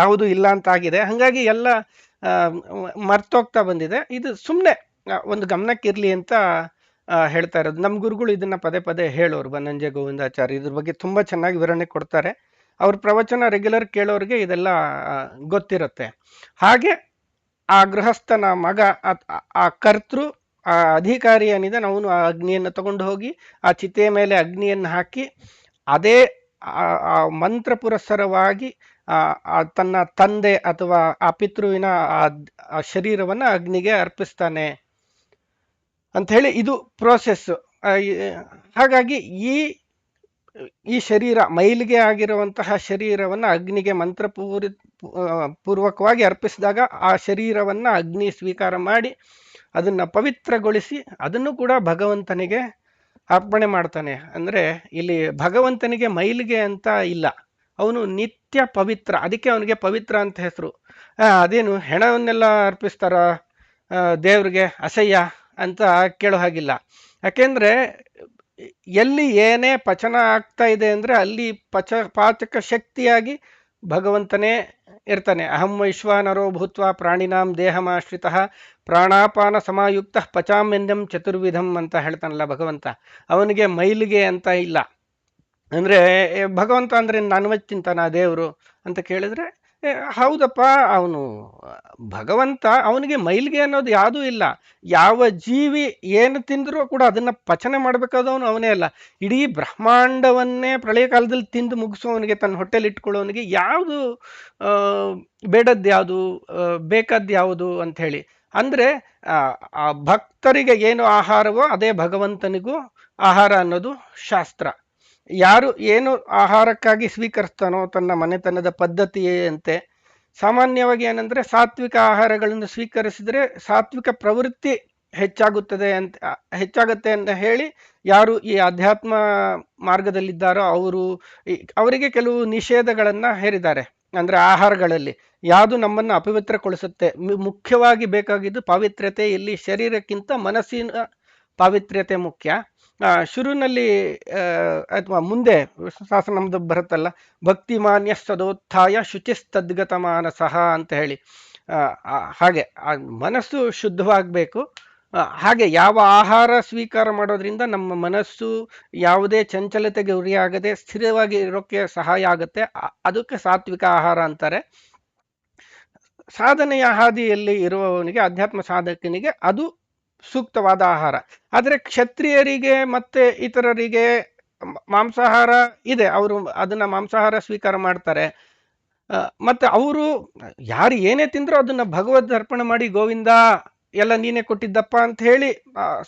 ಯಾವುದು ಇಲ್ಲ ಅಂತ ಆಗಿದೆ. ಹಾಗಾಗಿ ಎಲ್ಲ ಮರ್ತೋಗ್ತಾ ಬಂದಿದೆ. ಇದು ಸುಮ್ಮನೆ ಒಂದು ಗಮನಕ್ಕಿರ್ಲಿ ಅಂತ ಹೇಳ್ತಾ ಇರೋದು. ನಮ್ಮ ಗುರುಗಳು ಇದನ್ನ ಪದೇ ಪದೇ ಹೇಳೋರು, ಬನ್ನಂಜೆ ಗೋವಿಂದಾಚಾರ್ಯ ಇದ್ರ ಬಗ್ಗೆ ತುಂಬಾ ಚೆನ್ನಾಗಿ ವಿವರಣೆ ಕೊಡ್ತಾರೆ. ಅವ್ರ ಪ್ರವಚನ ರೆಗ್ಯುಲರ್ ಕೇಳೋರಿಗೆ ಇದೆಲ್ಲ ಗೊತ್ತಿರುತ್ತೆ. ಹಾಗೆ ಆ ಗೃಹಸ್ಥನ ಮಗ ಆ ಕರ್ತೃ ಆ ಅಧಿಕಾರಿ ಏನಿದೆ ಅವನು ಆ ಅಗ್ನಿಯನ್ನು ತಗೊಂಡು ಹೋಗಿ ಆ ಚಿತೆಯ ಮೇಲೆ ಅಗ್ನಿಯನ್ನು ಹಾಕಿ ಅದೇ ಆ ಮಂತ್ರ ಪುರಸ್ಸರವಾಗಿ ತನ್ನ ತಂದೆ ಅಥವಾ ಆ ಪಿತೃವಿನ ಆ ಶರೀರವನ್ನ ಅಗ್ನಿಗೆ ಅರ್ಪಿಸ್ತಾನೆ ಅಂತ ಹೇಳಿ ಇದು ಪ್ರೋಸೆಸ್. ಹಾಗಾಗಿ ಈ ಶರೀರ ಮೈಲಿಗೆ ಆಗಿರುವಂತಹ ಶರೀರವನ್ನ ಅಗ್ನಿಗೆ ಪೂರ್ವಕವಾಗಿ ಅರ್ಪಿಸಿದಾಗ ಆ ಶರೀರವನ್ನ ಅಗ್ನಿ ಸ್ವೀಕಾರ ಮಾಡಿ ಅದನ್ನ ಪವಿತ್ರಗೊಳಿಸಿ ಅದನ್ನು ಕೂಡ ಭಗವಂತನಿಗೆ ಅರ್ಪಣೆ ಮಾಡ್ತಾನೆ. ಅಂದ್ರೆ ಇಲ್ಲಿ ಭಗವಂತನಿಗೆ ಮೈಲಿಗೆ ಅಂತ ಇಲ್ಲ, ಅವನು ನಿತ್ಯ ಪವಿತ್ರ, ಅದಕ್ಕೆ ಅವನಿಗೆ ಪವಿತ್ರ ಅಂತ ಹೆಸರು. ಅದೇನು ಹೆಣವನ್ನೆಲ್ಲ ಅರ್ಪಿಸ್ತಾರ ದೇವ್ರಿಗೆ ಅಸಹ್ಯ ಅಂತ ಕೇಳೋ ಹಾಗಿಲ್ಲ. ಯಾಕೆಂದ್ರೆ ಎಲ್ಲಿ ಏನೇ ಪಚನ ಆಗ್ತಾ ಇದೆ ಅಂದ್ರೆ ಅಲ್ಲಿ ಪಾಚಕ ಶಕ್ತಿಯಾಗಿ ಭಗವಂತನೇ ಇರ್ತಾನೆ. ಅಹಂ ವೈಶ್ವಾನರೋ ಭೂತ್ವ ಪ್ರಾಣಿನಾಂ ದೇಹಮಾಶ್ರಿತ ಪ್ರಾಣಾಪಾನ ಸಮಾಯುಕ್ತ ಪಚಾಮ್ಯಂಜಂ ಚತುರ್ವಿಧಂ ಅಂತ ಹೇಳ್ತಾನಲ್ಲ ಭಗವಂತ. ಅವನಿಗೆ ಮೈಲಿಗೆ ಅಂತ ಇಲ್ಲ. ಅಂದ್ರೆ ಭಗವಂತ ಅಂದ್ರೆ ನಾನ್ವೆಜ್ ತಿಂತಾನ ದೇವರು ಅಂತ ಕೇಳಿದ್ರೆ ಹೌದಪ್ಪ, ಅವನು ಭಗವಂತ, ಅವನಿಗೆ ಮೈಲಿಗೆ ಅನ್ನೋದು ಯಾವುದೂ ಇಲ್ಲ. ಯಾವ ಜೀವಿ ಏನು ತಿಂದರೂ ಕೂಡ ಅದನ್ನ ಪಚನೆ ಮಾಡ್ಬೇಕಾದವನು ಅವನೇ ಅಲ್ಲ. ಇಡೀ ಬ್ರಹ್ಮಾಂಡವನ್ನೇ ಪ್ರಳಯ ಕಾಲದಲ್ಲಿ ತಿಂದು ಮುಗಿಸೋವನಿಗೆ, ತನ್ನ ಹೊಟ್ಟೆಲಿ ಇಟ್ಕೊಳ್ಳೋವನಿಗೆ ಯಾವುದು ಬೇಡದ್ದು ಬೇಕಾದ್ದು ಯಾವುದು ಅಂತ ಹೇಳಿ. ಅಂದ್ರೆ ಆ ಭಕ್ತರಿಗೆ ಏನು ಆಹಾರವೋ ಅದೇ ಭಗವಂತನಿಗೂ ಆಹಾರ ಅನ್ನೋದು ಶಾಸ್ತ್ರ. ಯಾರು ಏನು ಆಹಾರಕ್ಕಾಗಿ ಸ್ವೀಕರಿಸ್ತಾನೋ ತನ್ನ ಮನೆತನದ ಪದ್ಧತಿಯಂತೆ, ಸಾಮಾನ್ಯವಾಗಿ ಏನಂದ್ರೆ ಸಾತ್ವಿಕ ಆಹಾರಗಳನ್ನು ಸ್ವೀಕರಿಸಿದ್ರೆ ಸಾತ್ವಿಕ ಪ್ರವೃತ್ತಿ ಹೆಚ್ಚಾಗುತ್ತೆ ಅಂತ ಹೇಳಿ ಯಾರು ಈ ಅಧ್ಯಾತ್ಮ ಮಾರ್ಗದಲ್ಲಿದ್ದಾರೋ ಅವರಿಗೆ ಕೆಲವು ನಿಷೇಧಗಳನ್ನ ಹೇರಿದ್ದಾರೆ. ಅಂದ್ರೆ ಆಹಾರಗಳಲ್ಲಿ ಯಾವುದು ನಮ್ಮನ್ನು ಅಪವಿತ್ರಗೊಳಿಸುತ್ತೆ. ಮುಖ್ಯವಾಗಿ ಬೇಕಾಗಿದ್ದು ಪಾವಿತ್ರ್ಯತೆ. ಇಲ್ಲಿ ಶರೀರಕ್ಕಿಂತ ಮನಸ್ಸಿನ ಪಾವಿತ್ರ್ಯತೆ ಮುಖ್ಯ. ಶುರುವಿನಲ್ಲಿ ಅಥವಾ ಮುಂದೆ ನಮ್ದು ಬರುತ್ತಲ್ಲ, ಭಕ್ತಿಮಾನ್ಯ ಸದೋತ್ಥಾಯ ಶುಚಿಸ್ತದ್ಗತ ಮಾನಸಃ ಅಂತ ಹೇಳಿ. ಹಾಗೆ ಮನಸ್ಸು ಶುದ್ಧವಾಗಬೇಕು. ಹಾಗೆ ಯಾವ ಆಹಾರ ಸ್ವೀಕಾರ ಮಾಡೋದ್ರಿಂದ ನಮ್ಮ ಮನಸ್ಸು ಯಾವುದೇ ಚಂಚಲತೆಗೆ ಗುರಿಯಾಗದೆ ಸ್ಥಿರವಾಗಿ ಇರೋಕ್ಕೆ ಸಹಾಯ ಆಗುತ್ತೆ. ಅದಕ್ಕೆ ಸಾತ್ವಿಕ ಆಹಾರ ಅಂತಾರೆ. ಸಾಧನೆಯ ಹಾದಿಯಲ್ಲಿ ಇರುವವನಿಗೆ, ಅಧ್ಯಾತ್ಮ ಸಾಧಕನಿಗೆ ಅದು ಸೂಕ್ತವಾದ ಆಹಾರ. ಆದರೆ ಕ್ಷತ್ರಿಯರಿಗೆ ಮತ್ತೆ ಇತರರಿಗೆ ಮಾಂಸಾಹಾರ ಇದೆ, ಅವರು ಅದನ್ನ ಮಾಂಸಾಹಾರ ಸ್ವೀಕಾರ ಮಾಡ್ತಾರೆ. ಮತ್ತೆ ಅವರು ಯಾರು ಏನೇ ತಿಂದ್ರೂ ಅದನ್ನ ಭಗವದ್ ಅರ್ಪಣೆ ಮಾಡಿ ಗೋವಿಂದ ಎಲ್ಲ ನೀನೇ ಕೊಟ್ಟಿದ್ದಪ್ಪ ಅಂತ ಹೇಳಿ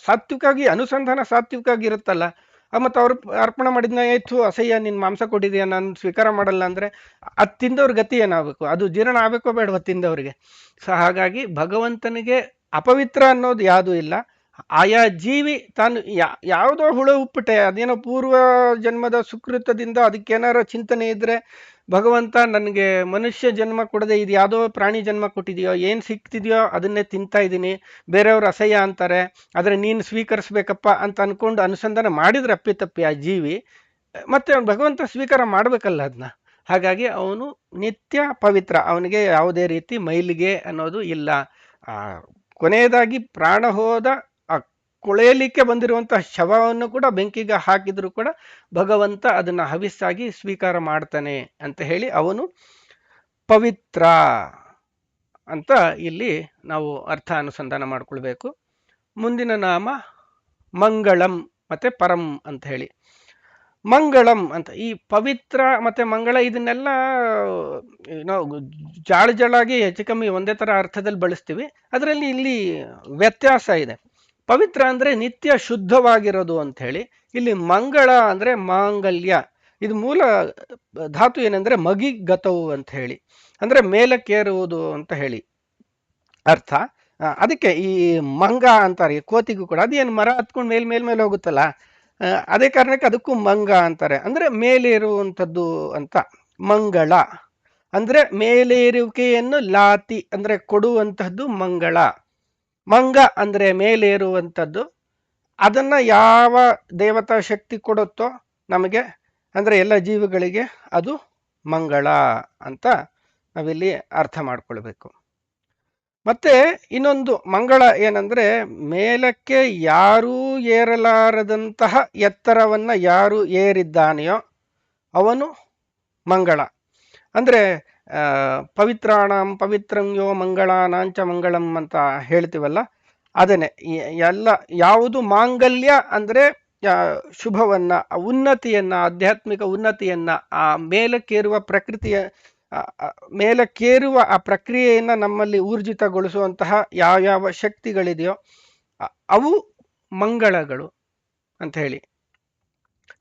ಸಾತ್ವಿಕಾಗಿ ಅನುಸಂಧಾನ ಸಾತ್ವಿಕಾಗಿ ಇರುತ್ತಲ್ಲ. ಮತ್ತು ಅವ್ರು ಅರ್ಪಣೆ ಮಾಡಿದ್ನ ಆಯ್ತು ಅಸಹ್ಯ ನಿನ್ ಮಾಂಸ ಕೊಟ್ಟಿದೀಯ ನಾನು ಸ್ವೀಕಾರ ಮಾಡಲ್ಲ ಅಂದ್ರೆ ಅದು ತಿಂದವ್ರ ಗತಿ ಏನಾಗಬೇಕು? ಅದು ಜೀರ್ಣ ಆಗ್ಬೇಕೋ ಬೇಡವ ತಿಂದವ್ರಿಗೆ? ಸೊ ಹಾಗಾಗಿ ಭಗವಂತನಿಗೆ ಅಪವಿತ್ರ ಅನ್ನೋದು ಯಾವುದೂ ಇಲ್ಲ. ಆಯಾ ಜೀವಿ ತಾನು ಯಾವುದೋ ಹುಳ ಉಪ್ಪಿಟ್ಟೆ, ಅದೇನೋ ಪೂರ್ವ ಜನ್ಮದ ಸುಕೃತದಿಂದ ಅದಕ್ಕೇನಾರ ಚಿಂತನೆ ಇದ್ರೆ ಭಗವಂತ ನನಗೆ ಮನುಷ್ಯ ಜನ್ಮ ಕೊಡದೆ ಇದು ಯಾವುದೋ ಪ್ರಾಣಿ ಜನ್ಮ ಕೊಟ್ಟಿದೆಯೋ, ಏನು ಸಿಕ್ತಿದೆಯೋ ಅದನ್ನೇ ತಿಂತಾ ಇದ್ದೀನಿ, ಬೇರೆಯವ್ರು ಅಸಹ್ಯ ಅಂತಾರೆ ಆದರೆ ನೀನು ಸ್ವೀಕರಿಸ್ಬೇಕಪ್ಪ ಅಂತ ಅನ್ಕೊಂಡು ಅನುಸಂಧಾನ ಮಾಡಿದ್ರೆ ಅಪ್ಪಿತಪ್ಪಿ ಆ ಜೀವಿ ಮತ್ತೆ ಅವ್ನು ಭಗವಂತ ಸ್ವೀಕಾರ ಮಾಡ್ಬೇಕಲ್ಲ ಅದನ್ನ. ಹಾಗಾಗಿ ಅವನು ನಿತ್ಯ ಪವಿತ್ರ, ಅವನಿಗೆ ಯಾವುದೇ ರೀತಿ ಮೈಲಿಗೆ ಅನ್ನೋದು ಇಲ್ಲ. ಕೊನೆಯದಾಗಿ ಪ್ರಾಣ ಹೋದ ಕೊಳೆಯಲಿಕ್ಕೆ ಬಂದಿರುವಂತಹ ಶವವನ್ನು ಕೂಡ ಬೆಂಕಿಗೆ ಹಾಕಿದ್ರು ಕೂಡ ಭಗವಂತ ಅದನ್ನ ಹವಿಸ್ಸಾಗಿ ಸ್ವೀಕಾರ ಮಾಡ್ತಾನೆ ಅಂತ ಹೇಳಿ ಅವನು ಪವಿತ್ರ ಅಂತ ಇಲ್ಲಿ ನಾವು ಅರ್ಥ ಅನುಸಂಧಾನ ಮಾಡ್ಕೊಳ್ಬೇಕು. ಮುಂದಿನ ನಾಮ ಮಂಗಳಂ ಮತ್ತೆ ಪರಂ ಅಂತ ಹೇಳಿ. ಮಂಗಳಂ ಅಂತ ಈ ಪವಿತ್ರ ಮತ್ತೆ ಮಂಗಳ ಇದನ್ನೆಲ್ಲ ನಾವು ಜಾಳಾಗಿ ಹೆಚ್ಚು ಕಮ್ಮಿ ಒಂದೇ ತರ ಅರ್ಥದಲ್ಲಿ ಬಳಸ್ತೀವಿ. ಅದರಲ್ಲಿ ಇಲ್ಲಿ ವ್ಯತ್ಯಾಸ ಇದೆ. ಪವಿತ್ರ ಅಂದ್ರೆ ನಿತ್ಯ ಶುದ್ಧವಾಗಿರೋದು ಅಂತ ಹೇಳಿ. ಇಲ್ಲಿ ಮಂಗಳ ಅಂದ್ರೆ ಮಾಂಗಲ್ಯ. ಇದು ಮೂಲ ಧಾತು ಏನಂದ್ರೆ ಮಗಿಗತವು ಅಂತ ಹೇಳಿ, ಅಂದ್ರೆ ಮೇಲಕ್ಕೇರುವುದು ಅಂತ ಹೇಳಿ ಅರ್ಥ. ಅದಕ್ಕೆ ಈ ಮಂಗ ಅಂತಾರೆ ಕೋತಿಗೂ ಕೂಡ. ಅದೇನು ಮರ ಹತ್ಕೊಂಡು ಮೇಲ್ ಹೋಗುತ್ತಲ್ಲ, ಅದೇ ಕಾರಣಕ್ಕೆ ಅದಕ್ಕೂ ಮಂಗ ಅಂತಾರೆ, ಅಂದ್ರೆ ಮೇಲೇರುವಂಥದ್ದು ಅಂತ. ಮಂಗಳ ಅಂದ್ರೆ ಮೇಲೇರುವಿಕೆಯನ್ನು ಲಾತಿ ಅಂದ್ರೆ ಕೊಡುವಂತಹದ್ದು ಮಂಗಳ. ಮಂಗ ಅಂದ್ರೆ ಮೇಲೇರುವಂಥದ್ದು. ಅದನ್ನ ಯಾವ ದೇವತಾ ಶಕ್ತಿ ಕೊಡುತ್ತೋ ನಮಗೆ, ಅಂದ್ರೆ ಎಲ್ಲ ಜೀವಿಗಳಿಗೆ, ಅದು ಮಂಗಳ ಅಂತ ನಾವಿಲ್ಲಿ ಅರ್ಥ ಮಾಡ್ಕೊಳ್ಬೇಕು. ಮತ್ತೆ ಇನ್ನೊಂದು ಮಂಗಳ ಏನಂದ್ರೆ, ಮೇಲಕ್ಕೆ ಯಾರೂ ಏರಲಾರದಂತಹ ಎತ್ತರವನ್ನ ಯಾರು ಏರಿದ್ದಾನೆಯೋ ಅವನು ಮಂಗಳ. ಅಂದ್ರೆ ಪವಿತ್ರಾಣಂ ಪವಿತ್ರಂ ಯೋ ಮಂಗಳಾನಾಂಚ ಮಂಗಳಂ ಅಂತ ಹೇಳ್ತೀವಲ್ಲ, ಅದನ್ನೇ ಎಲ್ಲ. ಯಾವುದು ಮಾಂಗಲ್ಯ ಅಂದ್ರೆ ಶುಭವನ್ನ, ಉನ್ನತಿಯನ್ನ, ಆಧ್ಯಾತ್ಮಿಕ ಉನ್ನತಿಯನ್ನ, ಆ ಮೇಲಕ್ಕೇರುವ ಪ್ರಕೃತಿಯ ಮೇಲಕ್ಕೇರುವ ಆ ಪ್ರಕ್ರಿಯೆಯನ್ನ ನಮ್ಮಲ್ಲಿ ಊರ್ಜಿತಗೊಳಿಸುವಂತಹ ಯಾವ್ಯಾವ ಶಕ್ತಿಗಳಿದೆಯೋ ಅವು ಮಂಗಳಗಳು ಅಂತ ಹೇಳಿ.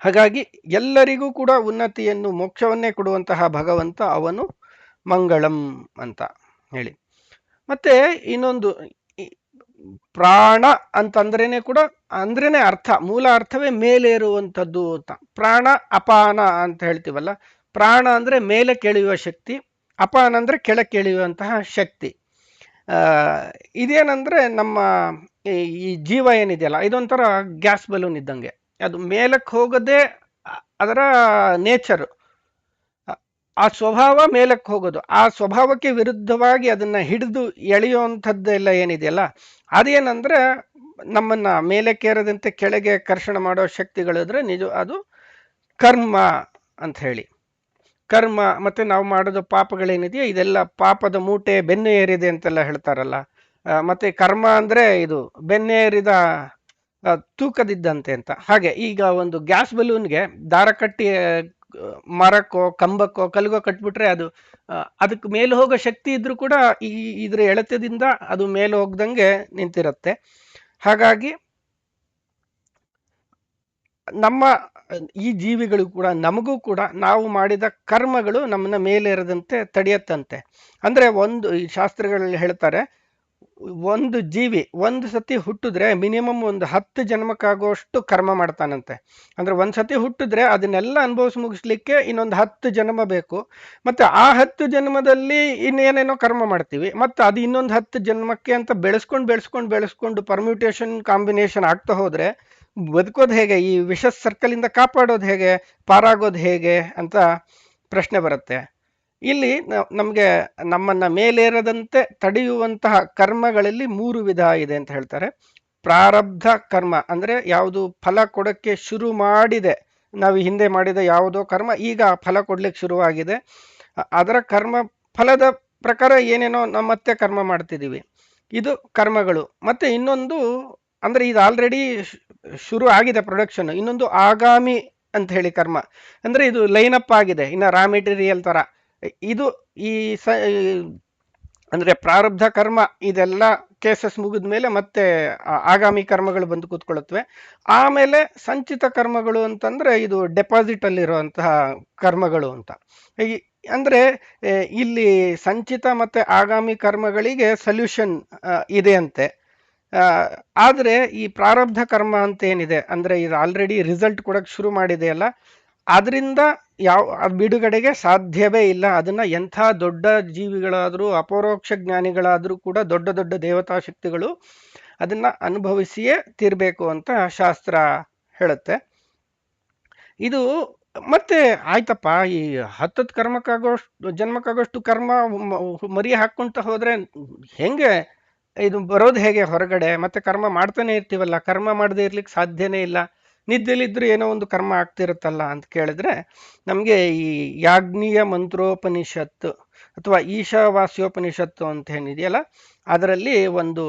ಹಾಗಾಗಿ ಎಲ್ಲರಿಗೂ ಕೂಡ ಉನ್ನತಿಯನ್ನು, ಮೋಕ್ಷವನ್ನೇ ಕೊಡುವಂತಹ ಭಗವಂತ ಅವನು ಮಂಗಳಂ ಅಂತ ಹೇಳಿ. ಮತ್ತೆ ಇನ್ನೊಂದು ಪ್ರಾಣ ಅಂತಂದ್ರೇನೆ ಕೂಡ, ಅಂದ್ರೇನೆ ಅರ್ಥ, ಮೂಲ ಅರ್ಥವೇ ಮೇಲೇರುವಂಥದ್ದು ಅಂತ. ಪ್ರಾಣ ಅಪಾನ ಅಂತ ಹೇಳ್ತೀವಲ್ಲ, ಪ್ರಾಣ ಅಂದ್ರೆ ಮೇಲೆ ಕೆಳೆಯುವ ಶಕ್ತಿ, ಅಪಾನ ಅಂದ್ರೆ ಕೆಳಕ್ಕೆ ಇಳಿಯುವಂತಹ ಶಕ್ತಿ. ಇದೇನಂದ್ರೆ ನಮ್ಮ ಈ ಜೀವ ಏನಿದೆಯಲ್ಲ, ಇದೊಂಥರ ಗ್ಯಾಸ್ ಬಲೂನ್ ಇದ್ದಂಗೆ. ಅದು ಮೇಲಕ್ಕೆ ಹೋಗೋದೇ ಅದರ ನೇಚರು, ಆ ಸ್ವಭಾವ ಮೇಲಕ್ಕೆ ಹೋಗೋದು. ಆ ಸ್ವಭಾವಕ್ಕೆ ವಿರುದ್ಧವಾಗಿ ಅದನ್ನ ಹಿಡಿದು ಎಳೆಯುವಂಥದ್ದೆಲ್ಲ ಏನಿದೆಯಲ್ಲ, ಅದೇನಂದ್ರೆ ನಮ್ಮನ್ನ ಮೇಲಕ್ಕೇರದಂತೆ ಕೆಳಗೆ ಕರ್ಷಣ ಮಾಡೋ ಶಕ್ತಿಗಳಿದ್ರೆ ನಿಜ ಅದು ಕರ್ಮ ಅಂತ ಹೇಳಿ. ಕರ್ಮ ಮತ್ತೆ ನಾವು ಮಾಡೋದು ಪಾಪಗಳೇನಿದೆಯೋ ಇದೆಲ್ಲ ಪಾಪದ ಮೂಟೆ ಬೆನ್ನು ಏರಿದೆ ಅಂತೆಲ್ಲ ಹೇಳ್ತಾರಲ್ಲ. ಮತ್ತೆ ಕರ್ಮ ಅಂದ್ರೆ ಇದು ಬೆನ್ನೇರಿದ ತೂಕದಿದ್ದಂತೆ ಅಂತ. ಹಾಗೆ ಈಗ ಒಂದು ಗ್ಯಾಸ್ ಬಲೂನ್ಗೆ ದಾರ ಕಟ್ಟಿ ಮರಕ್ಕೋ ಕಂಬಕ್ಕೋ ಕಲ್ಗೋ ಕಟ್ಬಿಟ್ರೆ ಅದು ಅದಕ್ಕೆ ಮೇಲೆ ಹೋಗೋ ಶಕ್ತಿ ಇದ್ರೂ ಕೂಡ ಇದ್ರ ಎಳೆತದಿಂದ ಅದು ಮೇಲೆ ಹೋಗ್ದಂಗೆ ನಿಂತಿರುತ್ತೆ. ಹಾಗಾಗಿ ನಮ್ಮ ಈ ಜೀವಿಗಳು ಕೂಡ, ನಮಗೂ ಕೂಡ ನಾವು ಮಾಡಿದ ಕರ್ಮಗಳು ನಮ್ಮನ್ನ ಮೇಲೇರದಂತೆ ತಡೆಯತ್ತಂತೆ. ಅಂದ್ರೆ ಈ ಶಾಸ್ತ್ರಗಳಲ್ಲಿ ಹೇಳ್ತಾರೆ, ಒಂದು ಜೀವಿ ಒಂದು ಸತಿ ಹುಟ್ಟಿದ್ರೆ ಮಿನಿಮಮ್ ಒಂದು 10 ಜನ್ಮಕ್ಕಾಗುವಷ್ಟು ಕರ್ಮ ಮಾಡ್ತಾನಂತೆ. ಅಂದ್ರೆ ಒಂದ್ ಸತಿ ಹುಟ್ಟಿದ್ರೆ ಅದನ್ನೆಲ್ಲ ಅನುಭವಿಸಿ ಮುಗಿಸ್ಲಿಕ್ಕೆ ಇನ್ನೊಂದು 10 ಜನ್ಮ ಬೇಕು. ಮತ್ತೆ ಆ 10 ಜನ್ಮದಲ್ಲಿ ಇನ್ನೇನೇನೋ ಕರ್ಮ ಮಾಡ್ತೀವಿ, ಮತ್ತೆ ಅದು ಇನ್ನೊಂದು 10 ಜನ್ಮಕ್ಕೆ ಅಂತ ಬೆಳೆಸ್ಕೊಂಡು ಪರ್ಮ್ಯೂಟೇಷನ್ ಕಾಂಬಿನೇಷನ್ ಆಗ್ತಾ ಹೋದ್ರೆ ಬದುಕೋದು ಹೇಗೆ, ಈ ವಿಷ ಸರ್ಕಲ್ ಇಂದ ಕಾಪಾಡೋದು ಹೇಗೆ, ಪಾರಾಗೋದು ಹೇಗೆ ಅಂತ ಪ್ರಶ್ನೆ ಬರುತ್ತೆ. ಇಲ್ಲಿ ನಮ್ಗೆ ನಮ್ಮನ್ನ ಮೇಲೇರದಂತೆ ತಡೆಯುವಂತಹ ಕರ್ಮಗಳಲ್ಲಿ 3 ವಿಧ ಇದೆ ಅಂತ ಹೇಳ್ತಾರೆ. ಪ್ರಾರಬ್ಧ ಕರ್ಮ ಅಂದ್ರೆ ಯಾವುದು ಫಲ ಕೊಡಕ್ಕೆ ಶುರು ಮಾಡಿದೆ, ನಾವು ಹಿಂದೆ ಮಾಡಿದ ಯಾವುದೋ ಕರ್ಮ ಈಗ ಫಲ ಕೊಡ್ಲಿಕ್ಕೆ ಶುರುವಾಗಿದೆ, ಅದರ ಕರ್ಮ ಫಲದ ಪ್ರಕಾರ ಏನೇನೋ ನಮ್ಮ ಮತ್ತೆ ಕರ್ಮ ಮಾಡ್ತಿದೀವಿ, ಇದು ಕರ್ಮಗಳು. ಮತ್ತೆ ಇನ್ನೊಂದು ಅಂದ್ರೆ ಇದು ಆಲ್ರೆಡಿ ಶುರು ಆಗಿದೆ ಪ್ರೊಡಕ್ಷನ್. ಇನ್ನೊಂದು ಆಗಾಮಿ ಅಂತ ಹೇಳಿ ಕರ್ಮ, ಅಂದ್ರೆ ಇದು ಲೈನ್ ಅಪ್ ಆಗಿದೆ, ಇನ್ನ ರಾ ಮೆಟೀರಿಯಲ್ ತರ. ಇದು ಈ ಅಂದ್ರೆ ಪ್ರಾರಬ್ಧ ಕರ್ಮ ಇದೆಲ್ಲ ಕೇಸಸ್ ಮುಗಿದ ಮೇಲೆ ಮತ್ತೆ ಆಗಾಮಿ ಕರ್ಮಗಳು ಬಂದು ಕೂತ್ಕೊಳ್ಳುತ್ತವೆ. ಆಮೇಲೆ ಸಂಚಿತ ಕರ್ಮಗಳು ಅಂತಂದ್ರೆ ಇದು ಡೆಪಾಸಿಟ್ ಅಲ್ಲಿರುವಂತಹ ಕರ್ಮಗಳು ಅಂತ. ಅಂದ್ರೆ ಇಲ್ಲಿ ಸಂಚಿತ ಮತ್ತೆ ಆಗಾಮಿ ಕರ್ಮಗಳಿಗೆ ಸೊಲ್ಯೂಷನ್ ಇದೆ ಅಂತೆ. ಆದ್ರೆ ಈ ಪ್ರಾರಬ್ಧ ಕರ್ಮ ಅಂತ ಏನಿದೆ ಅಂದ್ರೆ ಇದು ಆಲ್ರೆಡಿ ರಿಸಲ್ಟ್ ಕೊಡಕ್ ಶುರು ಮಾಡಿದೆಯಲ್ಲ, ಅದರಿಂದ ಬಿಡುಗಡೆಗೆ ಸಾಧ್ಯವೇ ಇಲ್ಲ. ಅದನ್ನ ಎಂಥ ದೊಡ್ಡ ಜೀವಿಗಳಾದ್ರೂ, ಅಪರೋಕ್ಷ ಜ್ಞಾನಿಗಳಾದ್ರೂ ಕೂಡ, ದೊಡ್ಡ ದೊಡ್ಡ ದೇವತಾ ಶಕ್ತಿಗಳು ಅದನ್ನ ಅನುಭವಿಸಿಯೇ ತೀರ್ಬೇಕು ಅಂತ ಶಾಸ್ತ್ರ ಹೇಳುತ್ತೆ. ಇದು ಮತ್ತೆ ಆಯ್ತಪ್ಪ, ಈ 10 ಕರ್ಮಕ್ಕಾಗೋಷ್ಟು ಜನ್ಮಕ್ಕಾಗೋಷ್ಟು ಕರ್ಮ ಮರಿ ಹಾಕೊಂತ ಹೋದ್ರೆ ಹೆಂಗೆ ಇದು ಬರೋದು ಹೇಗೆ ಹೊರಗಡೆ? ಮತ್ತೆ ಕರ್ಮ ಮಾಡ್ತಾನೆ ಇರ್ತೀವಲ್ಲ, ಕರ್ಮ ಮಾಡದೇ ಇರ್ಲಿಕ್ಕೆ ಸಾಧ್ಯನೇ ಇಲ್ಲ. ನಿದ್ದೆಲಿದ್ರು ಏನೋ ಒಂದು ಕರ್ಮ ಆಗ್ತಿರುತ್ತಲ್ಲ ಅಂತ ಕೇಳಿದ್ರೆ, ನಮಗೆ ಈ ಯಾಜ್ಞೀಯ ಮಂತ್ರೋಪನಿಷತ್ತು ಅಥವಾ ಈಶಾವಾಸ್ಯೋಪನಿಷತ್ತು ಅಂತ ಏನಿದೆಯಲ್ಲ, ಅದರಲ್ಲಿ ಒಂದು